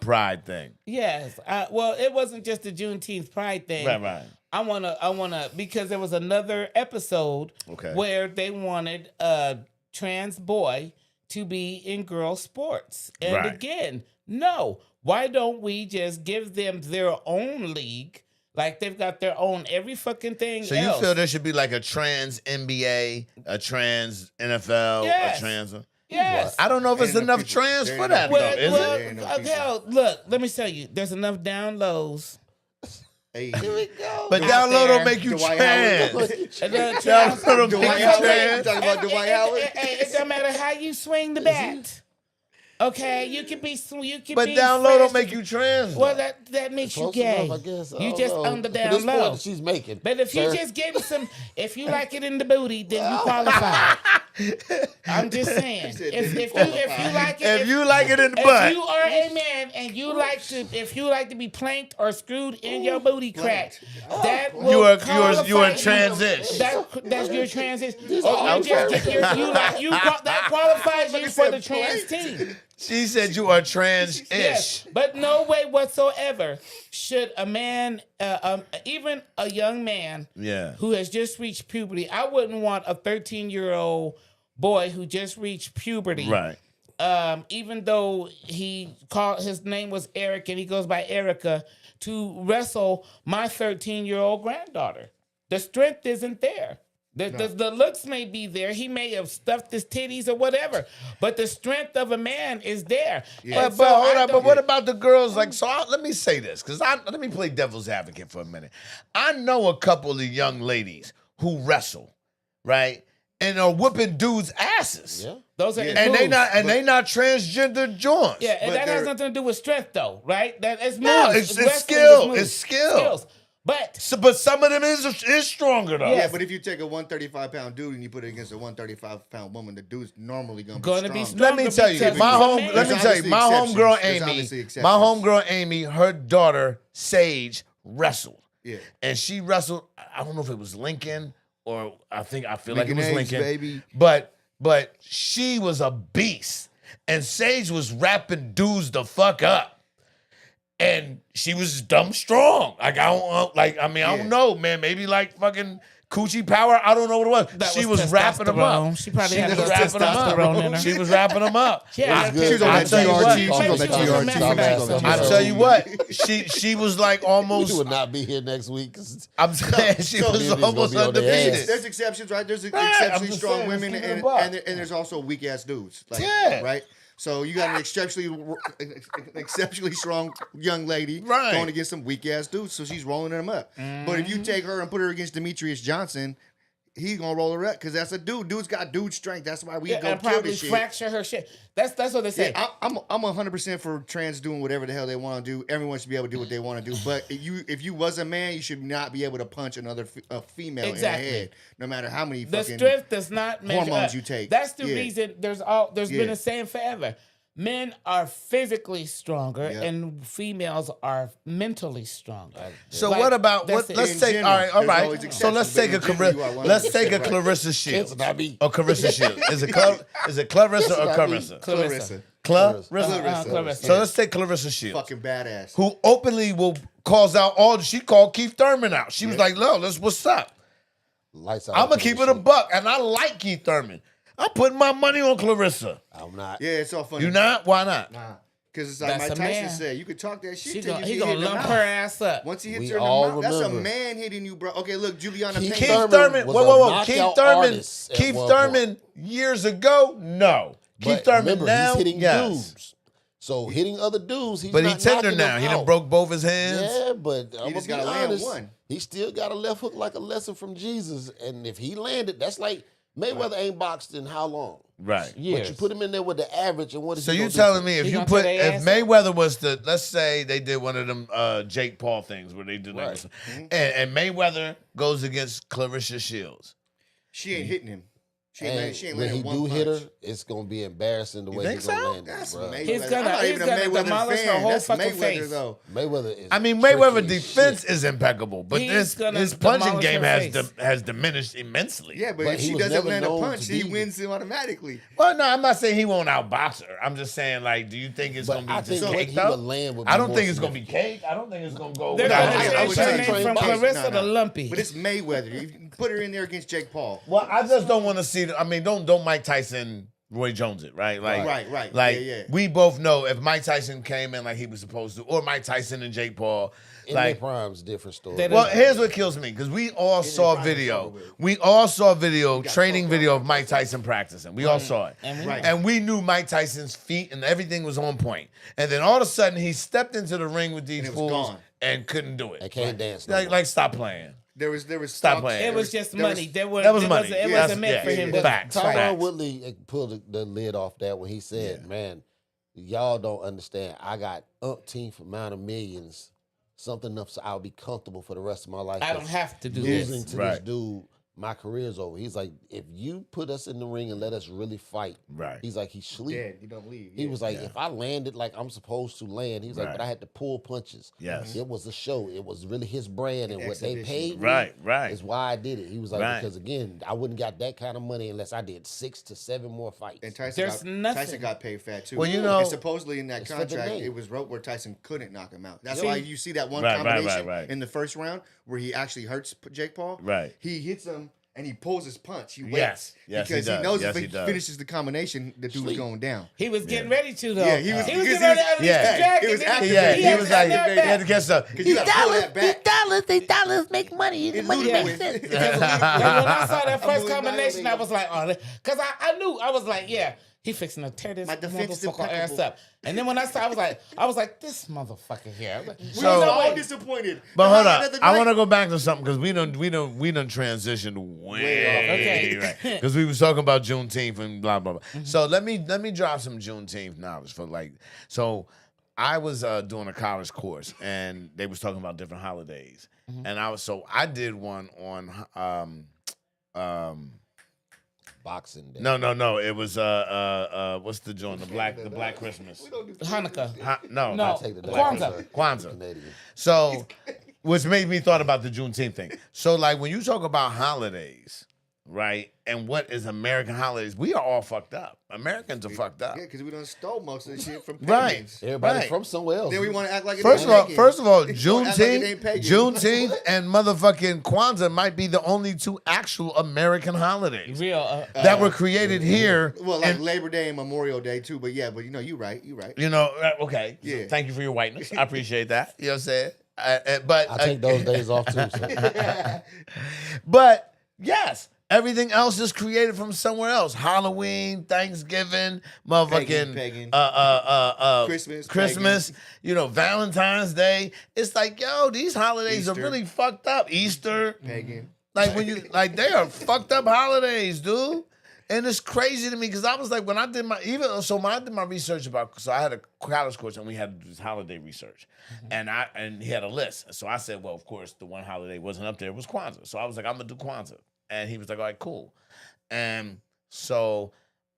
pride thing. Yes. Well, it wasn't just the Juneteenth Pride thing. Right. I wanna because there was another episode where they wanted a trans boy to be in girl sports. And Right. again, no. Why don't we just give them their own league? Like they've got their own every fucking thing. So else. you feel there should be like a trans NBA, a trans NFL, Yes. a trans. Yes. I don't know if it's Ain't enough enough trans people. for There that ain't though. enough Is people. it? There ain't no Hell, look, let me tell you, there's enough down lows. Hey. Here we go. But Out down low there. don't make you Dwight trans. Howard. And Down low don't Dwight make you Howard. trans. Talking about Dwight Howard? It don't matter how you swing the bat. Okay, you can be. But be down low don't fresh. make you trans. Well, though. that makes you Close gay. enough, I guess. I You don't just know. on the For down this point low. that she's making. But if you sir. just getting some, if you like it in the booty, then you qualify. I'm just saying. said If then you you like it, if you like it in the if butt, you are a man and you like to be planked or screwed in your booty crack, that will you are qualify transition. That's your transition. Or you just get that qualifies you for the trans team. She said you are trans-ish. Yes, but no way whatsoever should a man, even a young man, Yeah. who has just reached puberty. I wouldn't want a 13-year-old boy who just reached puberty. Right. Even though his name was Eric and he goes by Erica, to wrestle my 13-year-old granddaughter. The strength isn't there. The looks may be there. He may have stuffed his titties or whatever, but the strength of a man is there. Yeah. But hold on. But what about the girls? Like, let me say this, because let me play devil's advocate for a minute. I know a couple of young ladies who wrestle, right, and are whooping dudes' asses. Yeah. Those are And they not transgender joints. Yeah, and But that has they're- nothing to do with strength, though, right? That is moves. No, it's Wrestling skill. is moves. It's skill. But But some of them is stronger though. Yeah, but if you take a 135-pound dude and you put it against a 135-pound woman, the dude's normally gonna be strong. Let me tell you, because my he's a home. man. Let me There's tell you, my obviously homegirl exceptions. There's Amy, obviously my exceptions. homegirl Amy, her daughter Sage wrestled. Yeah. And she wrestled. I don't know if it was Lincoln or I feel like it was Lincoln Lincoln, baby. But she was a beast, and Sage was wrapping dudes the fuck up. And she was dumb strong. Like I don't know, man. Maybe like fucking coochie power. I don't know what it was. That She was was wrapping them up. testosterone. She probably had was a little wrapping them testosterone up. in her. She was wrapping them up. Yeah, good. She was on I'll that tell you what. TRT. She was on that Maybe she was TRT. on that. I'll tell you what. She was like You almost. would not be here next week. 'Cause I'm saying she was Community's almost gonna be on their undefeated. ass. There's exceptions, right? There's I'm exceptionally just strong saying, women, let's keep it and, a buck. and there's also weak ass dudes. Like, Yeah. Right. So you got an exceptionally strong young lady Right. going against some weak ass dudes. So she's rolling them up. But if you take her and put her against Demetrius Johnson, he's gonna roll her up because that's a dude. Dude's got dude strength. That's why we Yeah, go and kill probably this shit. fracture her shit. That's what they say. Yeah, I'm 100% for trans doing whatever the hell they want to do. Everyone should be able to do what they want to do. But if you was a man, you should not be able to punch another female Exactly. in the head, no matter how many The fucking strength does not measure hormones up. you take. That's the Yeah. reason there's been Yeah. a saying forever. Men are physically stronger Yeah. and females are mentally stronger. So Like, what about that's what? it. Let's In take general, all there's right. always So exceptions, let's take a but in general, you are let's take a 100% right. Clarissa Shields. It's not me. Oh, Clarissa Shields. Is it Clarissa or not me. Clarissa? Clarissa. Clarissa. So let's take Clarissa Shields, Fucking badass. who openly calls out all. She called Keith Thurman out. She was like, "No, what's up? Lights out. I'm gonna keep it a buck, and I like Keith Thurman. I'm putting my money on Clarissa. I'm not. Yeah, it's all funny. You not? Why not? Nah. Because it's like That's Mike a Tyson man. said, you could talk that shit He till gonna, you he get gonna hit in the lump mouth. her ass up. Once he hits We her in the all mouth, that's a remember. man hitting you, bro. Okay, look, Juliana Keith Payne. Keith Thurman Thurman. was Whoa. a Keith knockout Thurman. artist at Keith one Thurman years ago. No. Keith But Thurman remember, now. he's hitting yes. dudes. So hitting other dudes, he's But not he's tender knocking now. them He done out. broke both his hands. Yeah, but I'm just gonna gotta be land honest. one. He still got a left hook like a lesson from Jesus, and if he landed, that's like Mayweather ain't boxed in how long? Right. But you Years. put him in there with the average, and what is So he you gonna do telling to me him? if He you gonna put tear their if ass Mayweather was to, let's say they did one of them Jake Paul things where they did like Right. this, and Mayweather goes against Clarissa Shields. She ain't hitting him. She And ain't when he landing one do punch. hit her, it's gonna be embarrassing the way think he's gonna so? land it, That's bro. Mayweather. He's gonna- I'm not he's even a gonna Mayweather demolish her fan. whole That's fucking Mayweather, face. though. Mayweather is. I mean, tricky Mayweather as defense shit. is impeccable, but He's gonna his punching demolish game her has face. has diminished immensely. Yeah, but But if he she was doesn't never land a known punch, to he be- wins him automatically. Well, no, I'm not saying he won't outbox her. I'm just saying, like, do you think it's But gonna be I just think what cake he though? would land would be I don't more think it's gonna be significant. cake. I don't think it's gonna go. They're without gonna I hitting. would change say her name train from boxing. Clarissa No. to Lumpy. But it's Mayweather. You put her in there against Jake Paul. Well, I just don't want to see. I mean, don't Mike Tyson Roy Jones it, right? Like, Right. Like, Yeah. we both know if Mike Tyson came in like he was supposed to, or Mike Tyson and Jake Paul, In their like, prime's different story. well, here's what kills me, because we all saw prime video. is over with. We all saw video, got training fucked video up. of Mike Tyson practicing. We all saw it. And we knew Mike Tyson's feet and everything was on point. And then all of a sudden, he stepped into the ring with these it was fools gone. and couldn't do it. They can't dance. No more. Like, stop playing. There was Stop talks- playing. It was just there money. was- That was money. It Yeah, wasn't meant yeah, for him to facts. Tyron Facts. Woodley pulled the lid off that when he said, "Man, y'all don't understand. I got umpteenth amount of millions, something enough so I'll be comfortable for the rest of my life. I don't have to do losing this. to Right. this dude. My career's over." He's like, "If you put us in the ring and let us really fight," Right. he's like, "He's sleep." Dead. You don't leave. He Yeah. was like, "If I landed like I'm supposed to land," he's like, Right. "But I had to pull punches. Yes. It was a show. It was really his brand, and what they Exhibition. paid me Right. is why I did it." He was like, Right. "Because again, I wouldn't got that kind of money unless I did 6 to 7 more fights." And There's nothing. Tyson got paid fat too. Well, you know- and supposedly in that It's for the contract, name. it was wrote where Tyson couldn't knock him out. That's See? why you see that one Right, combination right. in the first round where he actually hurts Jake Paul. Right. He hits him and he pulls his punch. He waits Yes, he because he does. knows Yes, if he he does. finishes the combination, the dude's going down. He was getting ready to though. Yeah, he was- getting because ready he was- to yeah, the jacket. it was and active. Yeah, He he had was to like, have he that had to get stuff. Because you got to pull that back. These dollars make money. It's Money ludicrous. makes sense. Because when I saw that first moving combination, violently. I was like, oh, because I knew, I was like, yeah, he fixing to tear this My defense is motherfucker ass impeccable. up. And then when I saw, I was like, this motherfucker here. We So- were no all way. disappointed. But hold Another on, I night- want to go back to something because we done transitioned way Okay. right because we was talking about Juneteenth and blah blah blah. So let me drop some Juneteenth knowledge for like. So I was doing a college course and they was talking about different holidays, and I did one on Boxing Day. no it was what's the joint, the black Christmas. Hanukkah. No, No. Take the Kwanzaa. Kwanzaa. Canadian. So, which made me thought about the Juneteenth thing. So, like, when you talk about holidays, right, and what is American holidays, we are all fucked up. Americans are fucked up. Yeah, because we done stole most of the shit from Right. pagans. Everybody Right. from somewhere else. Then we want to act like it First ain't of all, pagan. first of all, We wanna act like it ain't pagan. Juneteenth and motherfucking Kwanzaa might be the only two actual American holidays Real. that were created here. Well, like and, Labor Day and Memorial Day too, but yeah, but you right. okay. Yeah. Thank you for your whiteness. I appreciate that. You know what I'm saying? But I take those days off too. So. But yes, everything else is created from somewhere else. Halloween, Thanksgiving, motherfucking Pagan. Christmas, Valentine's Day. It's like, yo, these holidays are Easter. really fucked up. Easter, Pagan. like they are fucked up holidays, dude. And it's crazy to me because I was like, when I did my research so I had a college course and we had to do this holiday research, and he had a list. So I said, well, of course, the one holiday wasn't up there was Kwanzaa. So I was like, I'm gonna do Kwanzaa, and he was like, all right, cool. And so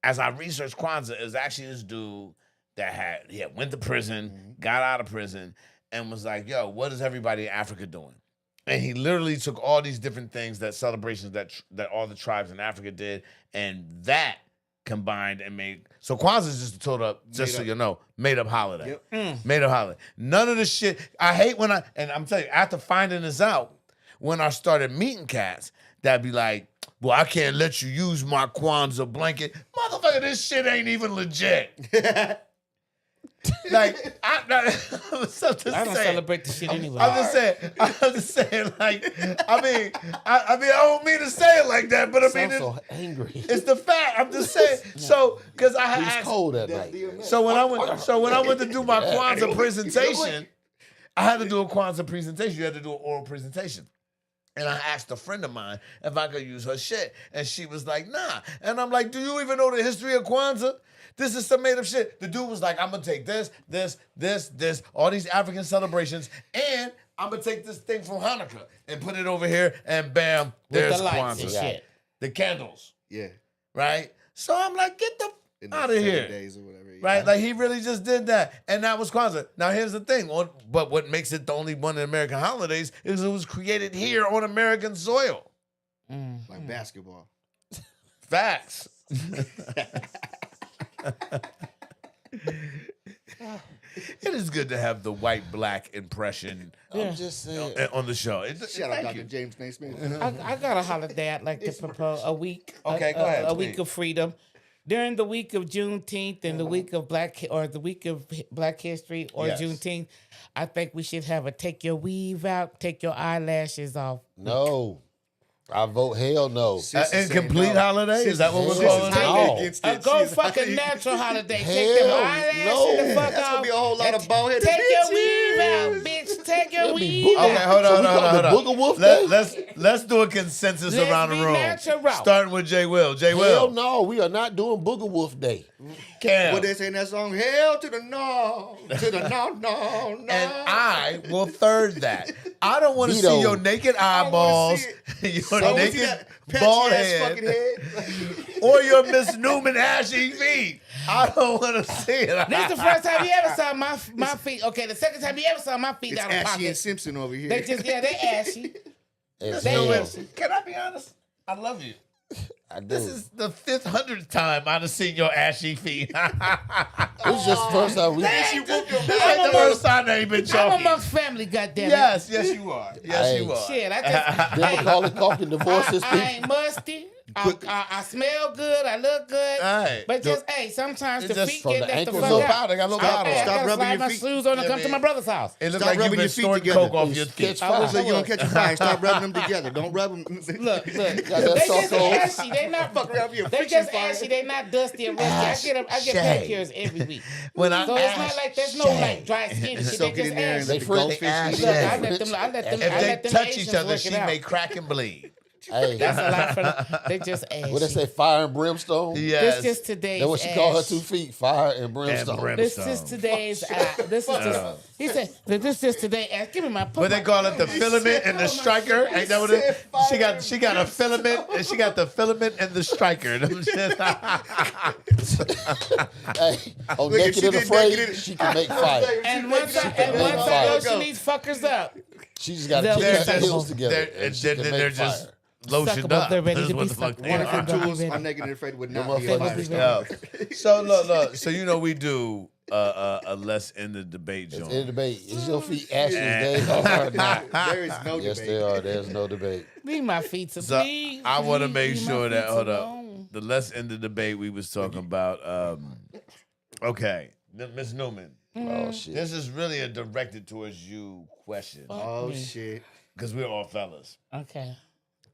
as I researched Kwanzaa, it was actually this dude that had went to prison, got out of prison, and was like, yo, what is everybody in Africa doing? And he literally took all these different things, celebrations that all the tribes in Africa did, and that combined and made. So Kwanzaa is just a made up holiday. Yep. Made up holiday. None of the shit. I hate when and I'm telling you, after finding this out, when I started meeting cats, that'd be like, well, I can't let you use my Kwanzaa blanket. Motherfucker, this shit ain't even legit. Like, I don't Celebrate the shit anyway. I'm just saying, like, I don't mean to say it like that, but I mean, Sounds so angry. it's the fact. I'm just saying. So, because I He's had cold at night. so when I went to do my Kwanzaa presentation, I had to do a Kwanzaa presentation. You had to do an oral presentation. And I asked a friend of mine if I could use her shit. And she was like, nah. And I'm like, do you even know the history of Kwanzaa? This is some made up shit. The dude was like, I'm going to take this, all these African celebrations, and I'm going to take this thing from Hanukkah and put it over here, and bam, there's the lights and Kwanzaa. shit. The candles, Yeah. right? So I'm like, get the In out the of 7 here. days or whatever. Yeah. Right? Like, he really just did that. And that was Kwanzaa. Now, here's the thing. But what makes it the only one of the American holidays is it was created here on American soil. Like basketball. Facts. It is good to have the white-black impression I'm just saying. on the show. Shout out Thank Dr. you. James Naismith. I got a holiday I'd like to propose. A week. Okay, go ahead, A week please. of freedom. during the week of Juneteenth and the week of Black History or Yes. Juneteenth, I think we should have a take your weave out, take your eyelashes off. No. I vote hell no. Incomplete holiday? Is that what we're calling it? No. Go fucking natural holiday. Take Hell them eyelashes no. the fuck That's off. gonna be a whole lot of boneheaded Take your bitches. weave out, bitch. Take your It'll be weave Okay, out. hold So on, we hold call on, it hold on. Booger Wolf Day? Let's do a consensus Let's around the be room. natural. Starting with Jay Will. Jay Hell Will. no. We are not doing Booger Wolf Day. Cam. What they say in that song? Hell to the no, to the no. And I will third that. I don't want to Vito. see your naked eyeballs, your I wanna see naked that patchy bald ass head, fucking head. or your Miss Newman ashy feet. I don't want to see it. This is the first time you ever saw my feet. Okay, the second time you ever saw my feet It's out of Ashy and pocket. Simpson over here. They ashy. It's They hell. ashy. Can I be honest? I love you. I do. This is the 500th time I've seen your ashy feet. This is just the first time we. This ain't the first time that you've been I'm talking. amongst family, goddammit. Yes, you are. Yes, Hey. you are. Shit, I just Then Macaulay Culkin divorced his I people. ain't musty. I smell good. I look good. Right. But just sometimes the Just feet from get the left the ankles fuck Little up. out. powder, got a little Stop- powder. I stop gotta rubbing slide your my feet. shoes on and Yeah, come to man. my brother's house. It looks Stop like you've rubbing been your feet snorting together. coke off your teeth. Catch I wish fire. So you don't catch a fire. Stop rubbing them together. Don't rub them. Look. that They soft just hole. ashy. They not Fuck around your They friction just fire. ashy. They not dusty and rusty. I get Shay. pedicures every week. When I So it's not like there's no Shay. like dry skin and shit. Soak They it just in there and ashy. let They the freak- goldfish Ash. eat Look, it. I let them. If they touch Asians each other, work she it out. may crack and bleed. Hey, That's a lot for them. They just ashy. what they say, fire and brimstone? Yes. This just today's. That's what she called her 2 feet, fire and brimstone. This is today's. This is just. He said this is today. Give me my. What they call it, the filament and the striker? Ain't that what it? She got a filament and she got the filament and the striker. Them shit. Hey, on Look, if Naked she and did Afraid, Naked and- she can make fire. And once I fire. lotion these fuckers up, She just got to They'll keep be her suckable. heels together. They're- and she and can then make they're just fire. lotioned Suckable, up. they're ready This to is what be the fuck sucked. they One of are. them Tools ready. on Naked and Afraid would Them not be a motherfuckers fire be starter. So look. So you know we do a less in the debate It's joint. in the debate. Is your feet ashy as they are not? There is no Yes, debate. they are. There's no debate. leave my feet to So please. I want to please, make leave my sure that feet hold up. alone. The less in the debate we was talking about. Okay, Miss Newman. Oh, shit. This is really a directed towards you question Oh shit. because we're all fellas. Okay.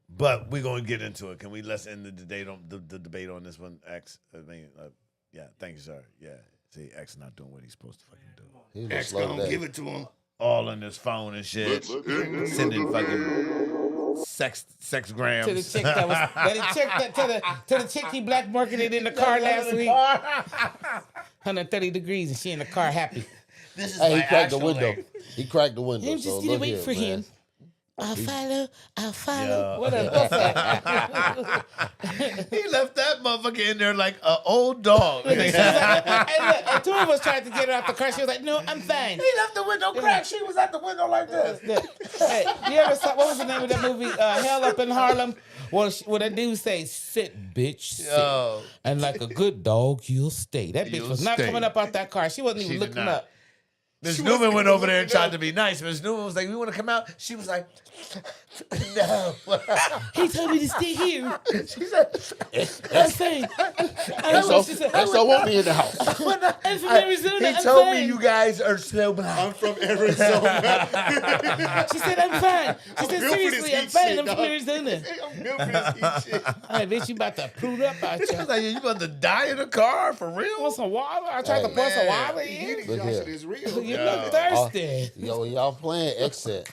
But we're gonna get into it. Can we let's end the debate on the debate on this one? X. I mean, yeah. Thank you, sir. Yeah. See, X not doing what he's supposed to fucking do. He was X slow gonna today. give it to him. All on his phone and shit, sending fucking sex grams To the chick that was to the chick he black marketed in the car last week. 130 degrees and she in the car happy. This is Hey, he my cracked the actual window. lady. He cracked the window. Him So just need to look wait here, for man. him. I'll follow. Yeah. What else? What's that? He left that motherfucker in there like an old dog. She was like, hey, look, and two of us tried to get her out the car. She was like, no, I'm fine. He left the window cracked. She was at the window like this. Hey, you ever saw, what was the name of that movie? Hell Up in Harlem? Well, that dude say, sit, bitch, sit. Yo. And like a good dog, you'll stay. That bitch You'll was not stay. coming up out that car. She wasn't even She did looking not. up. Miss Newman went over there and tried to be nice. Miss Newman was like, "We want to come out." She was like, "No." He told me to stay here. She said, I'm fine. So won't be in the house. I'm from Arizona. "He I'm told fine. me you guys are so black." I'm from Arizona. She said, I'm fine. She said, built for this seriously, I'm heat fine. shit, I'm from dog. Arizona. I'm built for this heat shit. Hey, bitch, you about to prune up out She you. was like, "You about to die in the car for real?" Want some water? I tried to Hey, pour some man. water in. This Look here. shit is real. You look thirsty. Yo, y'all playing X-Set.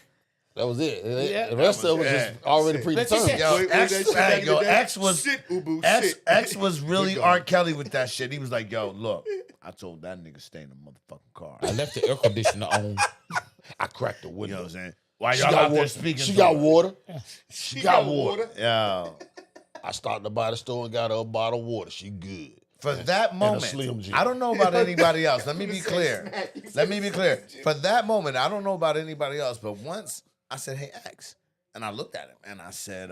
That was it. Yeah. The rest of it was just already predetermined. said- Yo, Wait, X, that shit hey, back in yo, the day? X was Sit, Ubu, X, sit. X was really Good dog. R. Kelly with that shit. He was like, "Yo, look, I told that nigga stay in the motherfucking car." I left the air conditioner on. I cracked the You know window. what I'm saying? Why She y'all got out there water. speaking? She to got her? water. She got water. Yo. I stopped to buy the store and got her a bottle of water. She good. For that Slim moment, Jim. I don't know about anybody else. Let me be clear. Let me be clear. For that moment, I don't know about anybody else. But once I said, "Hey, X," and I looked at him and I said,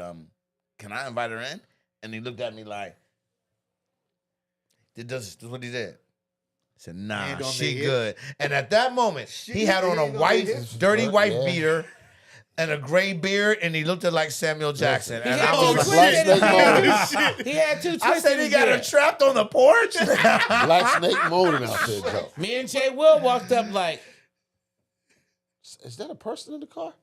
"Can I invite her in?" And he looked at me like, "This is what he did." I said, "Nah, Hand on she the hip. good." And at that moment, he had on a hand on the white, hip. dirty white Yeah. beater, and a gray beard, and he looked like Samuel Jackson. He And had I two was Black twists Snake in moaning. his- He had two twists. I said in he his got her beard. trapped on the porch. Black Snake moaning out there, Joe. Me and Jay Will walked up like, Is that a person in the car?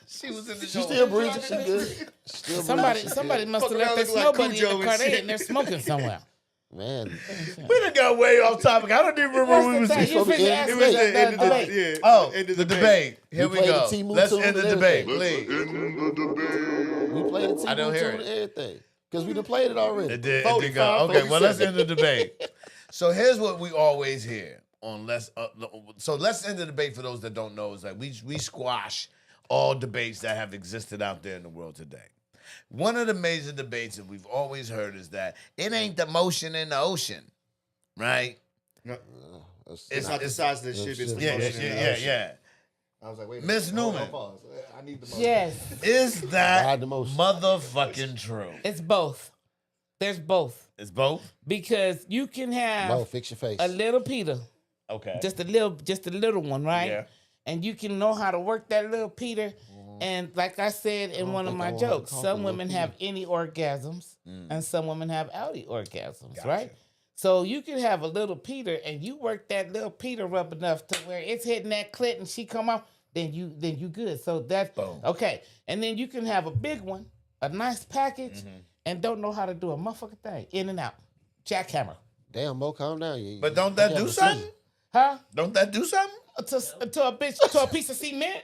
She was in the She still breathing. She good. Still somebody breathing. must have left their snow bunny in the car. They in there smoking somewhere. Man, We done got way off topic. I don't even remember What's where we the was. time? You supposed to figure end ask it me was that- the end that of debate. Yeah. Oh, End of the debate. Here we played go. the T-Move Let's tune end the and debate, everything. please. we played the I don't hear team it. and everything. Because we done played it already. It did go. 45, Okay, well, let's 47. end the debate. So here's what we always hear on let's end the debate for those that don't know. Is like we squash all debates that have existed out there in the world today. One of the major debates that we've always heard is that it ain't the motion in the ocean, right? It's not the size of the ship. It's the Yeah, motion in the ocean. yeah. I was like, wait. Miss Newman. Pause. I need the motion. Yes, Is that Ride the motion. motherfucking true? it's both. There's both. It's both. Because you can have Mo, fix your face. a little Peter, Okay. just a little one, right? Yeah. And you can know how to work that little Peter. And like I said in one of my think I wanna jokes, call some it women Peter. have any orgasms and some women have outie orgasms, right? So you can have a little Peter and you work that little Peter rub enough to where it's hitting that clit and she come off, then you good. So that's Boom. okay. And then you can have a big one, a nice package, and don't know how to do a motherfucking thing. In and out. Jackhammer. Damn, Mo, calm down. But don't that do something? Huh? Don't that do something? To a bitch, to a piece of cement?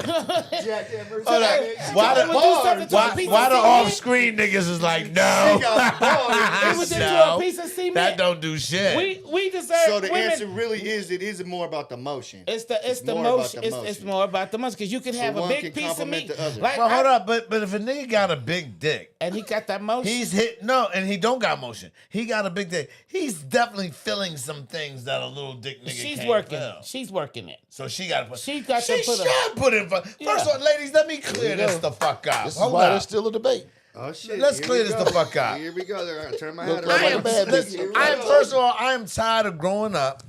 Hold on. Why It would do something to a piece of why the cement? off-screen niggas is like, no. It was into No. a piece of cement. That don't do shit. We deserve. So the women, answer really is it is more about the motion. It's the more about motion. the It's motion. more about the motion because you can have a one big can piece of complement meat. the other. Like, Well, hold up, but if a nigga got a big dick, and he got that motion. he's hit and he don't got motion. He got a big dick. He's definitely feeling some things that a little dick nigga She's can't working. feel. She's working it. So she got to put. She got to She put a- should put in. First Yeah. of all, ladies, let me clear There you this go. the fuck up. This is Hold why up. there's still a debate. Oh shit! Let's Here clear we this go. the fuck out. Here we go. There, I turn my Look head like I a am, bad bitch. listen, first of all, I am tired of growing up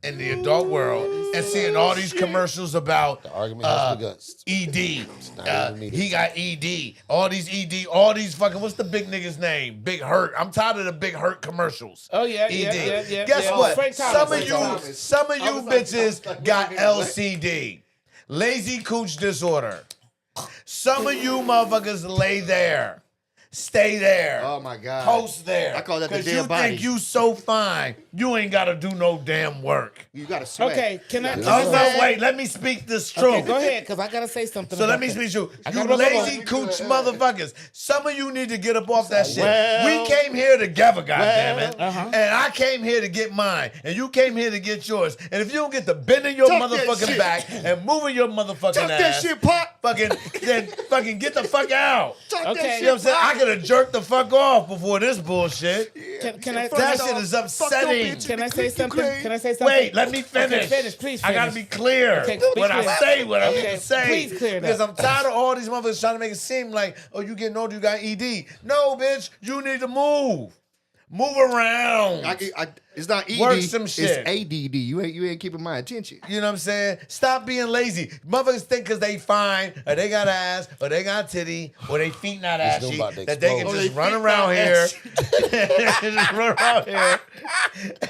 in the adult world and seeing all these commercials about The argument has begun. ED. not even needed. He got ED. All these fucking, what's the big nigga's name? Big Hurt. I'm tired of the Big Hurt commercials. Oh, yeah, ED. yeah. Guess yeah. what? Frank Thomas. Some of you I was like, bitches got LCD. Lazy cooch disorder. Some of you motherfuckers lay there. Stay there. Oh my god. Post there. I call that the 'Cause dead you body. think you so fine, you ain't gotta do no damn work. You gotta sweat. Okay, can I? Oh no, wait, let me speak this truth. Okay, go ahead, because I gotta say something. So about let me that. speak to you. I You gotta- lazy cooch motherfuckers. Some of you need to get up off that shit. Well- We came here together, goddammit. uh-huh. And I came here to get mine. And you came here to get yours. And if you don't get the bending your Talk that motherfucking shit. back and moving your motherfucking Talk that ass, shit, Pop. then fucking get the fuck out. Talk Okay. that You know what I'm shit, saying? I Pop. could have jerked the fuck off before this bullshit. Can I? That shit is upsetting. Can I say something? Can I say something? Wait, let me finish. Okay, finish, please. I gotta finish. be clear Okay, be when I clear. say what I need Okay, to say. please clear it Because up. I'm tired of all these motherfuckers trying to make it seem like, oh, you getting older, you got ED. No, bitch, you need to move. Move around. It's not ED. Work some shit. It's ADD. You ain't keeping my attention. You know what I'm saying? Stop being lazy. Motherfuckers think because they fine, or they got ass, or they got titty, or they feet not Just know ashy, about to that they can explode. just run around here, just run around here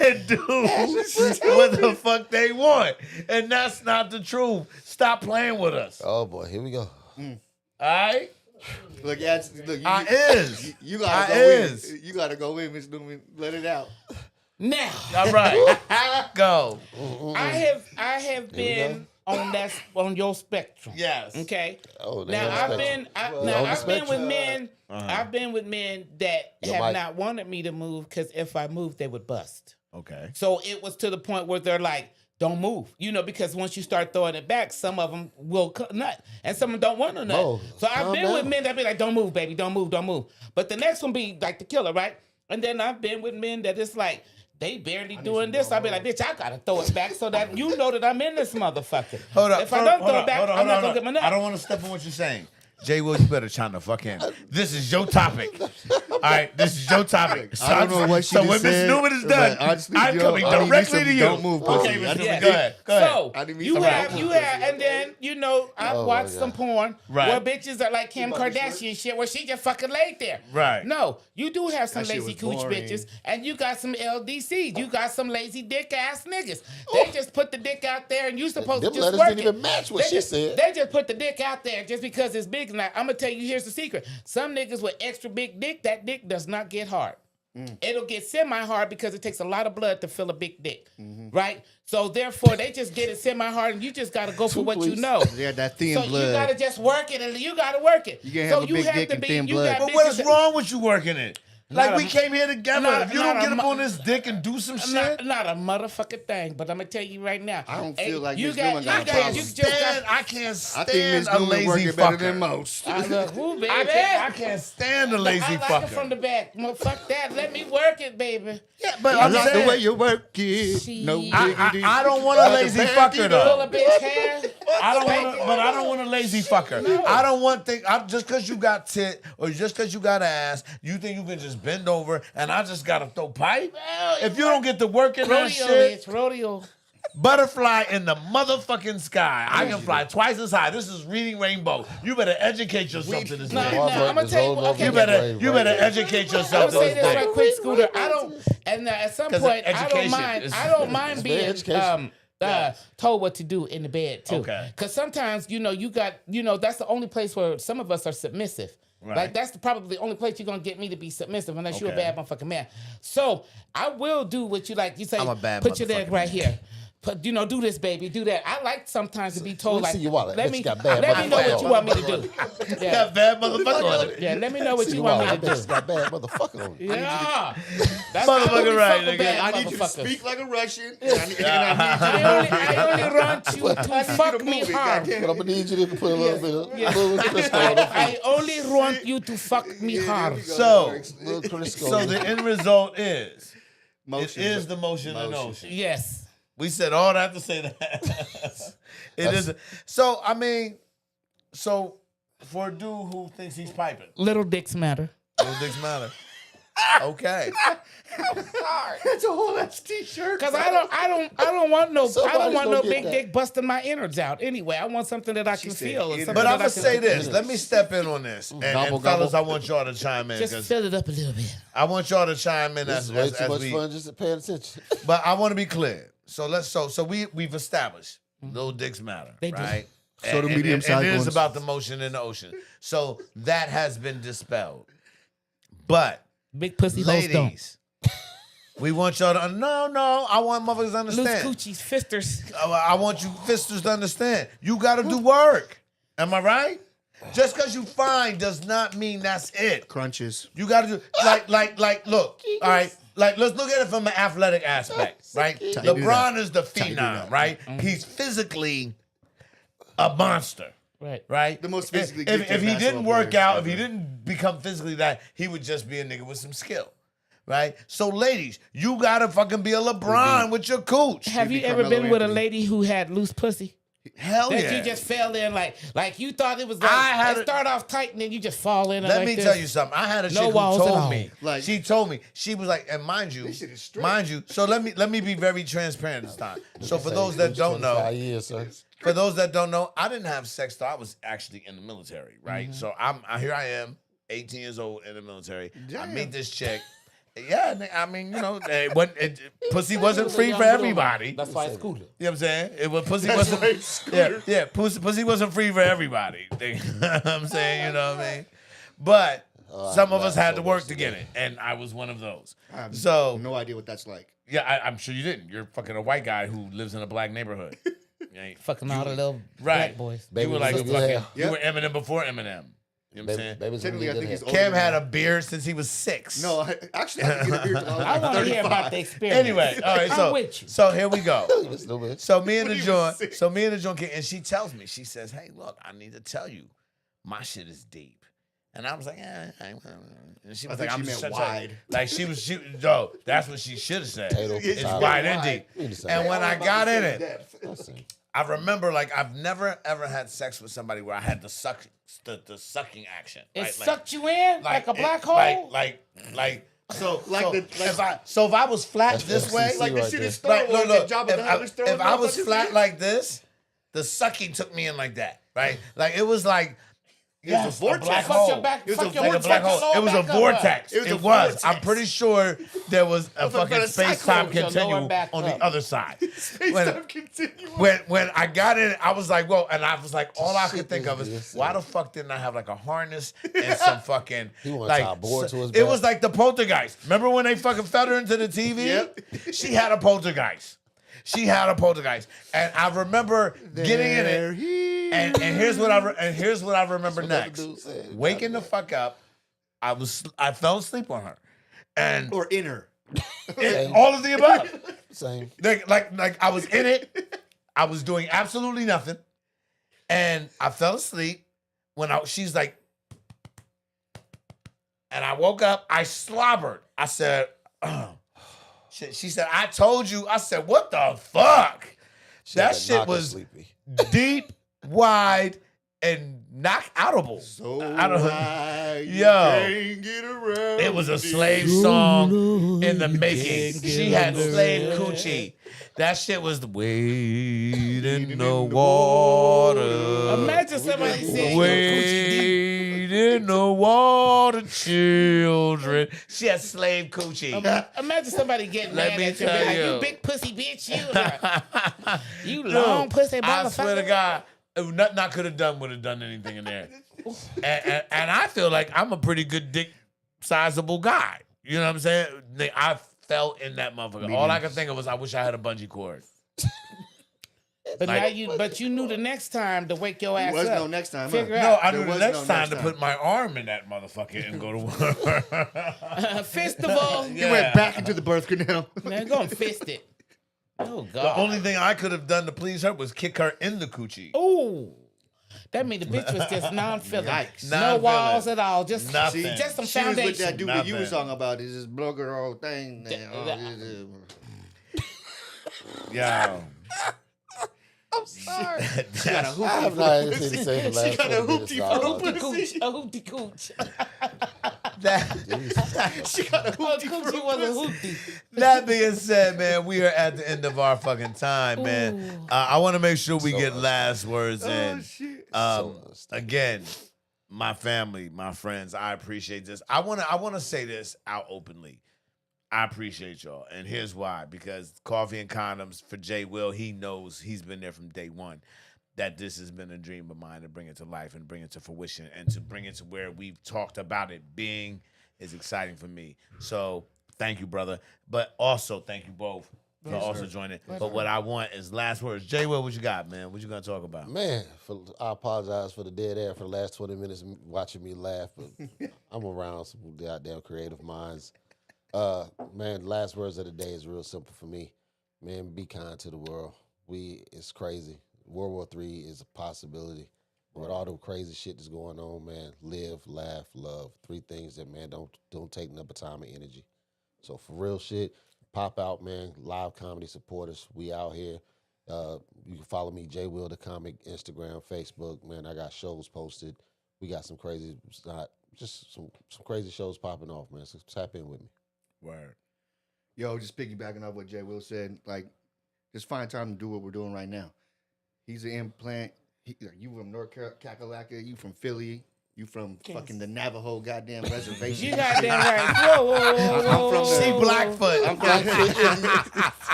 and do what the fuck they want. And that's not the truth. Stop playing with us. Oh boy, here we go. All right? Look, you, I is. you gotta I go is. in. You gotta go in, Miss Newman. Let it out. Now, All right. Go. I have been on your spectrum. Yes. Okay. Oh, they Now on the I've been spectrum. now on the I've been with spectrum. men. I've been with men that Your have mic. not wanted me to move because if I moved, they would bust. Okay. So it was to the point where they're like, "Don't move," because once you start throwing it back, some of them will nut, and some of them don't want to nut. Mo, So I've calm been with down. men that be like, "Don't move, baby, don't move, don't move." But the next one be like the killer, right? And then I've been with men that it's like they barely doing this. I be like, "Bitch, I gotta throw it back so that you know that I'm in this motherfucker." Hold up. If I don't throw it back, I'm not gonna get my nut. I don't want to step on what you're saying. Jay Will, you better chime the fuck in. This is your topic. right, this is your topic. So, I don't know what she so just when Miss said, Newman is but done, honestly, I'm yo, coming I need me directly some to you. don't move pussy. Okay, Miss I Newman, Yeah. go ahead. Go ahead. So I need me you some have, don't you move have, pussy. and then I've Oh, watched my some God. porn Right. where bitches are like Kim Kardashian shit, where she just fucking laid there. Right. No, you do have some That shit lazy was cooch boring. bitches, and you got some LDCs. You got some lazy dick ass niggas. They just put the dick out there, and you supposed Them to just letters work didn't it. even match what she said. They just put the dick out there just because it's big. Now I'm gonna tell you, here's the secret: some niggas with extra big dick, that dick does not get hard. It'll get semi-hard because it takes a lot of blood to fill a big dick, right? So therefore, they just get it semi-hard, and you just got to go for what you know. Yeah, that thin So blood. you got to just work it, and you got to work it. You can't so have a big dick and thin you blood. got But what bitches is that- wrong with you working it? Like, Not we a- came here together. not- If you not don't a get up mu- on this dick and do some shit, Not a motherfucking thing, but I'm gonna tell you right now. I don't Hey, feel like you Miss got, Newman you got a got, problem. you just got. I can't I stand think Miss a Newman lazy working better than fucker. most. I look, who, baby? I can't stand a lazy I like fucker. it from the back. Well, fuck that. Let me work it, baby. Yeah, but I I'm like the saying, way you work it. No diggity. I don't want a lazy fucker Pull though. a bitch hair. I don't want a lazy fucker. No. I don't want just because you got tit or just because you got ass, you think you can just bend over and I just gotta throw pipe? Well, If you don't get to work in that rodeo, shit, bitch, rodeo. butterfly in the motherfucking sky. I can fly twice as high. This is reading rainbow. You better educate yourself to this No, day. no, I'm gonna tell you. Okay, You better educate I'm yourself gonna to say this this day. right quick, Scooter. I don't, and at some 'Cause point, I education don't mind. is- I don't mind It's very being educational. told what to do in the bed too. Okay. Because sometimes you got that's the only place where some of us are submissive. Right. Like that's probably the only place you're gonna get me to be submissive unless you're a Okay. bad motherfucking man. So I will do what you like. You say, I'm a bad put your leg motherfucking right man. here. Put, do this, baby. Do that. I like sometimes to be told Let me like, see your wallet. let Bet me you got bad let me know what motherfucker you on want me it. to do. Yeah, Yeah, bad motherfucker on it. yeah. Let me know what See, you wow, want I me to bet do. you got bad motherfucker on it. Yeah. That's Motherfucker right, nigga. bad I need you to motherfuckers. speak like a Russian. I only want you to fuck me hard. But I'm gonna need you to put a little bit of Yes. little Crisco on it. I only want you to fuck me hard. So, Little Crisco. so the end result is, Motion. it is the motion in ocean. Yes. We said all that to say that. It is. So, I mean, for a dude who thinks he's piping, Little dicks matter. little dicks matter. Okay. That's a whole ass t-shirt. Cause I don't want no Somebody's gonna get big that. dick busting my innards out. Anyway, I want something that I can said feel. and innards. something But that I'm going I to can- say this. Let me step in on this. And Gobble, fellas, gobble. I want y'all to chime in. Just 'Cause fill it up a little bit. I want y'all to chime in This as is way too as much we. fun just paying attention. But I want to be clear. So we've established little dicks matter, They do. right? So do And medium-sized it is ones. about the motion in the ocean. So that has been dispelled. But Big pussy hoes don't. ladies, we want y'all to no. I want motherfuckers to Loose understand. coochies, fisters. I want you fisters to understand. You got to do work. Am I right? Just because you fine does not mean that's it. Crunches. You got to do like. Look, all right. Like, let's look at it from an athletic aspect, right? do LeBron that. is the How you do phenom, that. right? He's physically a monster, Right. right? The most physically If gifted he didn't basketball work players out, if he ever. didn't become physically that, he would just be a nigga with some skill, right? So, ladies, you gotta fucking be a LeBron with your cooch. Have you be ever Carmelo been with a Anthony. lady who had loose pussy? Hell That yeah. you just fell in like you thought it was like I had it start off tight and then you just fall in. Let like me this. tell you something. I had a No chick who walls at told all. me. Like- She told me. She was like, and mind you. So let me be very transparent this time. So for those that don't know, 25 years, sir. for those that don't know, I didn't have sex till I was actually in the military, right? Mm-hmm. So here I am, 18 years old in the military. I Damn. meet this chick. Yeah, I mean, you know, pussy wasn't free for everybody. That's why it's cooler. You know what I'm saying? Pussy wasn't. Yeah, pussy wasn't free for everybody. You know what I'm saying, you know what I mean? But some of us had to work to get it, and I was one of those. I have So no idea what that's like. yeah, I'm sure you didn't. You're fucking a white guy who lives in a black neighborhood. You ain't- Fucking all the little Right. black boys. You were like a Baby, fucking. yeah. You were Eminem before Eminem. You know what I'm saying? Baby's Technically, I think he's older Cam than had me. a beard since he was 6. No, actually, I didn't get a beard till I was I like want to hear 35. about the experience. Anyway, all right. I'm So with you. so here we go. Stupid. So me and the When he joint. was 6. So me and the joint. And she tells me. She says, "Hey, look, I need to tell you, my shit is deep." And I was like, and she was I like, think I'm she just meant trying to- wide. Like no, that's what she should have said. Potato, It's potato. wide and deep. You need to say And that. when I got in it, Listen, I remember, like, I've never ever had sex with somebody where I had the sucking action. It right? sucked you in like a black hole. If I was flat this FCC way, Like the right shit there. is Star like, Wars, look, that Jabba the Hutt is throwing if I was motherfuckers flat in. like this, the sucking took me in like that, right? Like it was like. It was a vortex. black Fuck hole. your back. It was Fuck a your Like a vortex. black hole. lower It was a back up. vortex. It was a It was. vortex. I'm pretty sure there was a Nothing but fucking a space-time cyclone. Your lower continuum back on up. the other side. Space-time continuum. When I got in, I was like, whoa, and I was like, all I could Shit think is of is, this. why the fuck didn't I have like a harness and some fucking He wanna like tie a board to his it back. was like the poltergeist. Remember when they fucking fed her into the TV? Yep. She had a poltergeist. She had a poltergeist, and I remember getting in it. And here's what I remember That's what next. the dude said. Waking the fuck up, I fell asleep on her, and Or in her. all of the above. Same. Like I was in it, I was doing absolutely nothing, and I fell asleep when she's like, and I woke up, I slobbered. I said, oh. She said, I told you. I said, what the fuck? That Shit, shit knock her was sleepy. deep, wide, and knock-outable. So I don't- wide, you Yo. can't get around It was a it. slave song in the making. She had slave coochie. That shit was the wade in the water. Imagine somebody saying your coochie deep. Wade in the water, children. She had slave coochie. Imagine somebody getting Let mad me at you, tell be like, you. you big pussy bitch, you long pussy motherfucker. I swear to God, nothing I could have done would have done anything in there. and I feel like I'm a pretty good dick, sizable guy. You know what I'm saying? I fell in that motherfucker. All I could think of was, I wish I had a bungee cord. But Like- now you knew the next time to wake your ass There was up. no next time. Figure huh? No, I There knew the was next no time next to time. put my arm in that motherfucker and go to work. Festival. You went back into the birth canal. Man, go and fist it. Oh The God. only thing I could have done to please her was kick her in the coochie. Ooh. That mean the bitch was just non-filling. Yikes. No Non-filling. walls at all. Just Nothing. just some She was with foundation. that dude that you was Nothing. talking about. Is this blogger whole thing? Yeah. I'm sorry. She got a I have not had anything to say for the last She got a 20 minutes. hoopty dog. for Hoopty pussy. cooch. A hoopty cooch. She got a A hoopty for coochie was a pussy. hoopty. That being said, man, we are at the end of our fucking time, man. I want to make sure we get last words in. shit. Again, my family, my friends, I appreciate this. I wanna say this out openly. I appreciate y'all, and here's why: because Coffee and Condoms for Jay Will, he knows, he's been there from day one, that this has been a dream of mine to bring it to life and bring it to fruition and to bring it to where we've talked about it being is exciting for me. So thank you, brother. But also thank you both for also joining. But what I want is last words. Jay Will, what you got, man? What you gonna talk about? Man, I apologize for the dead air for the last 20 minutes watching me laugh, but I'm around some goddamn creative minds. Man, last words of the day is real simple for me. Man, be kind to the world. It's crazy. World War III is a possibility. With all the crazy shit that's going on, man, live, laugh, love. 3 things that, man, don't take up a time and energy. So for real shit, pop out, man. Live comedy supporters, we out here. You can follow me, J Will the Comic, Instagram, Facebook. Man, I got shows posted. We got some crazy, just some crazy shows popping off, man. So tap in with me. Word. Yo, just piggybacking off what Jay Will said, like, just find time to do what we're doing right now. He's an implant. You from North Kakalaka, you from Philly, you from fucking the Navajo goddamn reservation. You goddamn right. Whoa, whoa, whoa, whoa, I'm from whoa. See Blackfoot. I'm from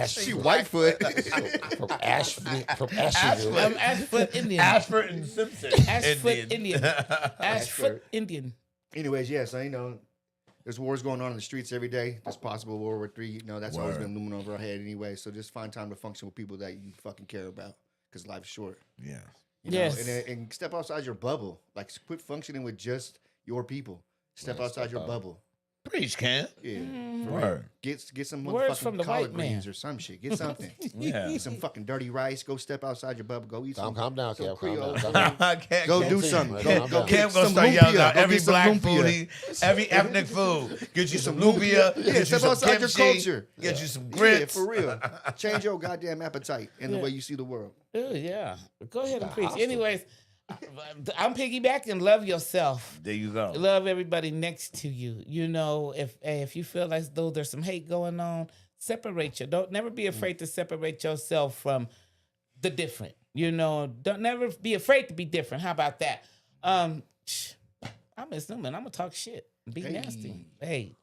she Whitefoot. From Asheville. I'm Ashfoot Indian. Ashford and Simpson. Ashfoot Indian. Ashfoot Indian. Anyways, yeah, so, you know, there's wars going on in the streets every day. There's possible World War III. You know, that's always been looming over our head anyway. So just find time to function with people that you fucking care about, because life's short. Yeah. You know? Yes. And step outside your bubble. Like, quit functioning with just your people. Step outside your bubble. Preach, Cam. Yeah. Word. Get some Words motherfucking from the collard white man. greens or some shit. Get something. Yeah. Eat some fucking dirty rice. Go step outside your bubble. Go eat some. Calm down, some Kev. Calm Creole. down. Calm down. Cam, Go Cam, do Cam, something. Cam, Go Cam, get Cam gonna some start yelling lumpia. out Go every get some black lumpia. foodie, every ethnic food. Get you some some lumpia. lumpia. Yeah, Get you step some outside your kimchi. culture. Get you some Yeah, grits. for real. Change your goddamn appetite and the way you see the world. Oh, yeah. Go ahead and preach. Anyways, I'm piggybacking. Love yourself. There you go. Love everybody next to you. You know, if you feel as though there's some hate going on, separate you. Don't never be afraid to separate yourself from the different. You know, don't never be afraid to be different. How about that? I'm Miss Newman. I'm gonna talk shit. Be nasty. Hey,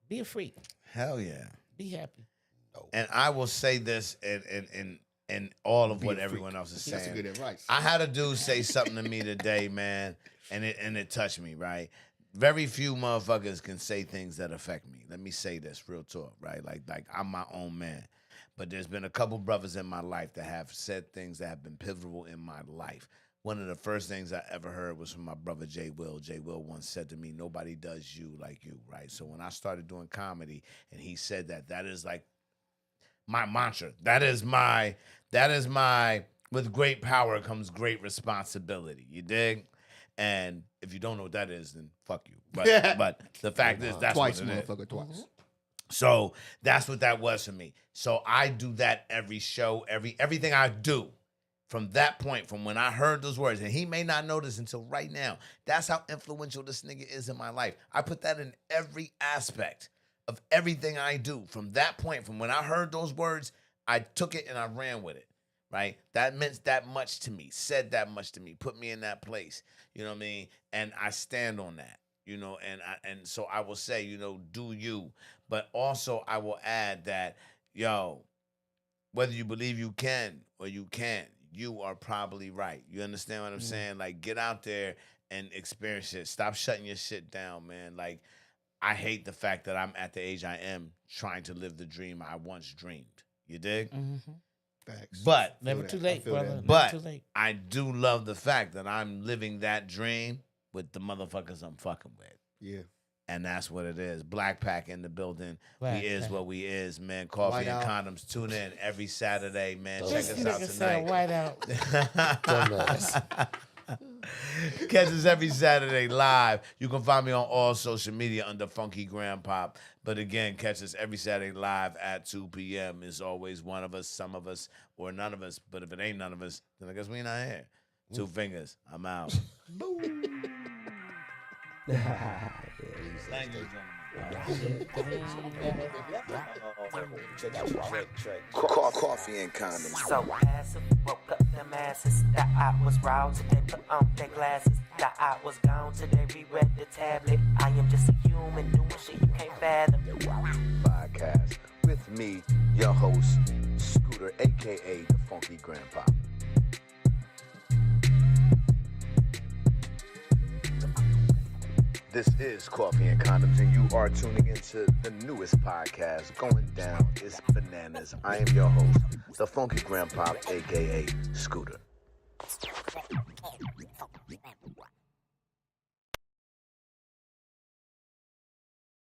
be a freak. Hell yeah. Be happy. And I will say this and all of what a everyone freak. else is That's saying. good advice. I had a dude say something to me today, man, and it touched me, right? Very few motherfuckers can say things that affect me. Let me say this, real talk, right? Like I'm my own man. But there's been a couple brothers in my life that have said things that have been pivotal in my life. One of the first things I ever heard was from my brother Jay Will. Jay Will once said to me, "Nobody does you like you," right? So when I started doing comedy and he said that is like my mantra. That is my, with great power comes great responsibility. You dig? And if you don't know what that is, then fuck you. But the fact is, that's Twice, what it is. motherfucker, twice. So that's what that was for me. So I do that every show, everything I do. From that point, from when I heard those words, and he may not know this until right now, that's how influential this nigga is in my life. I put that in every aspect of everything I do. From that point, from when I heard those words, I took it and I ran with it, right? That meant that much to me, said that much to me, put me in that place, you know what I mean? And I stand on that, you know, and so I will say, you know, do you. But also I will add that, yo, whether you believe you can or you can't, you are probably right. You understand what I'm saying? Like, get out there and experience it. Stop shutting your shit down, man. Like, I hate the fact that I'm at the age I am trying to live the dream I once dreamed. You dig? Mm-hmm. Facts. But Never that. too I late, feel brother. that. But Never too late. I do love the fact that I'm living that dream with the motherfuckers I'm fucking with. Yeah. And that's what it is. Black Pack in the building. Black we is Pack. what we is, man. Coffee White and out. Condoms. Tune in every Saturday, man. This Check us out Nigga said tonight. white out. Dumbass. Catch us every Saturday live. You can find me on all social media under Funky Grandpop. But again, catch us every Saturday live at 2 p.m. It's always one of us, some of us, or none of us. But if it ain't none of us, then I guess we not here. 2 fingers. I'm out. Thank you, Coffee and condoms. So passive, woke up them asses. That I was raw today, put on their glasses. That I was gone today, reread the tablet. I am just a human doing shit you can't fathom. Podcast with me, your host, Scooter, aka the Funky Grandpa. This is Coffee and Condoms, and you are tuning into the newest podcast going down. It's bananas. I am your host, the Funky Grandpa, aka Scooter.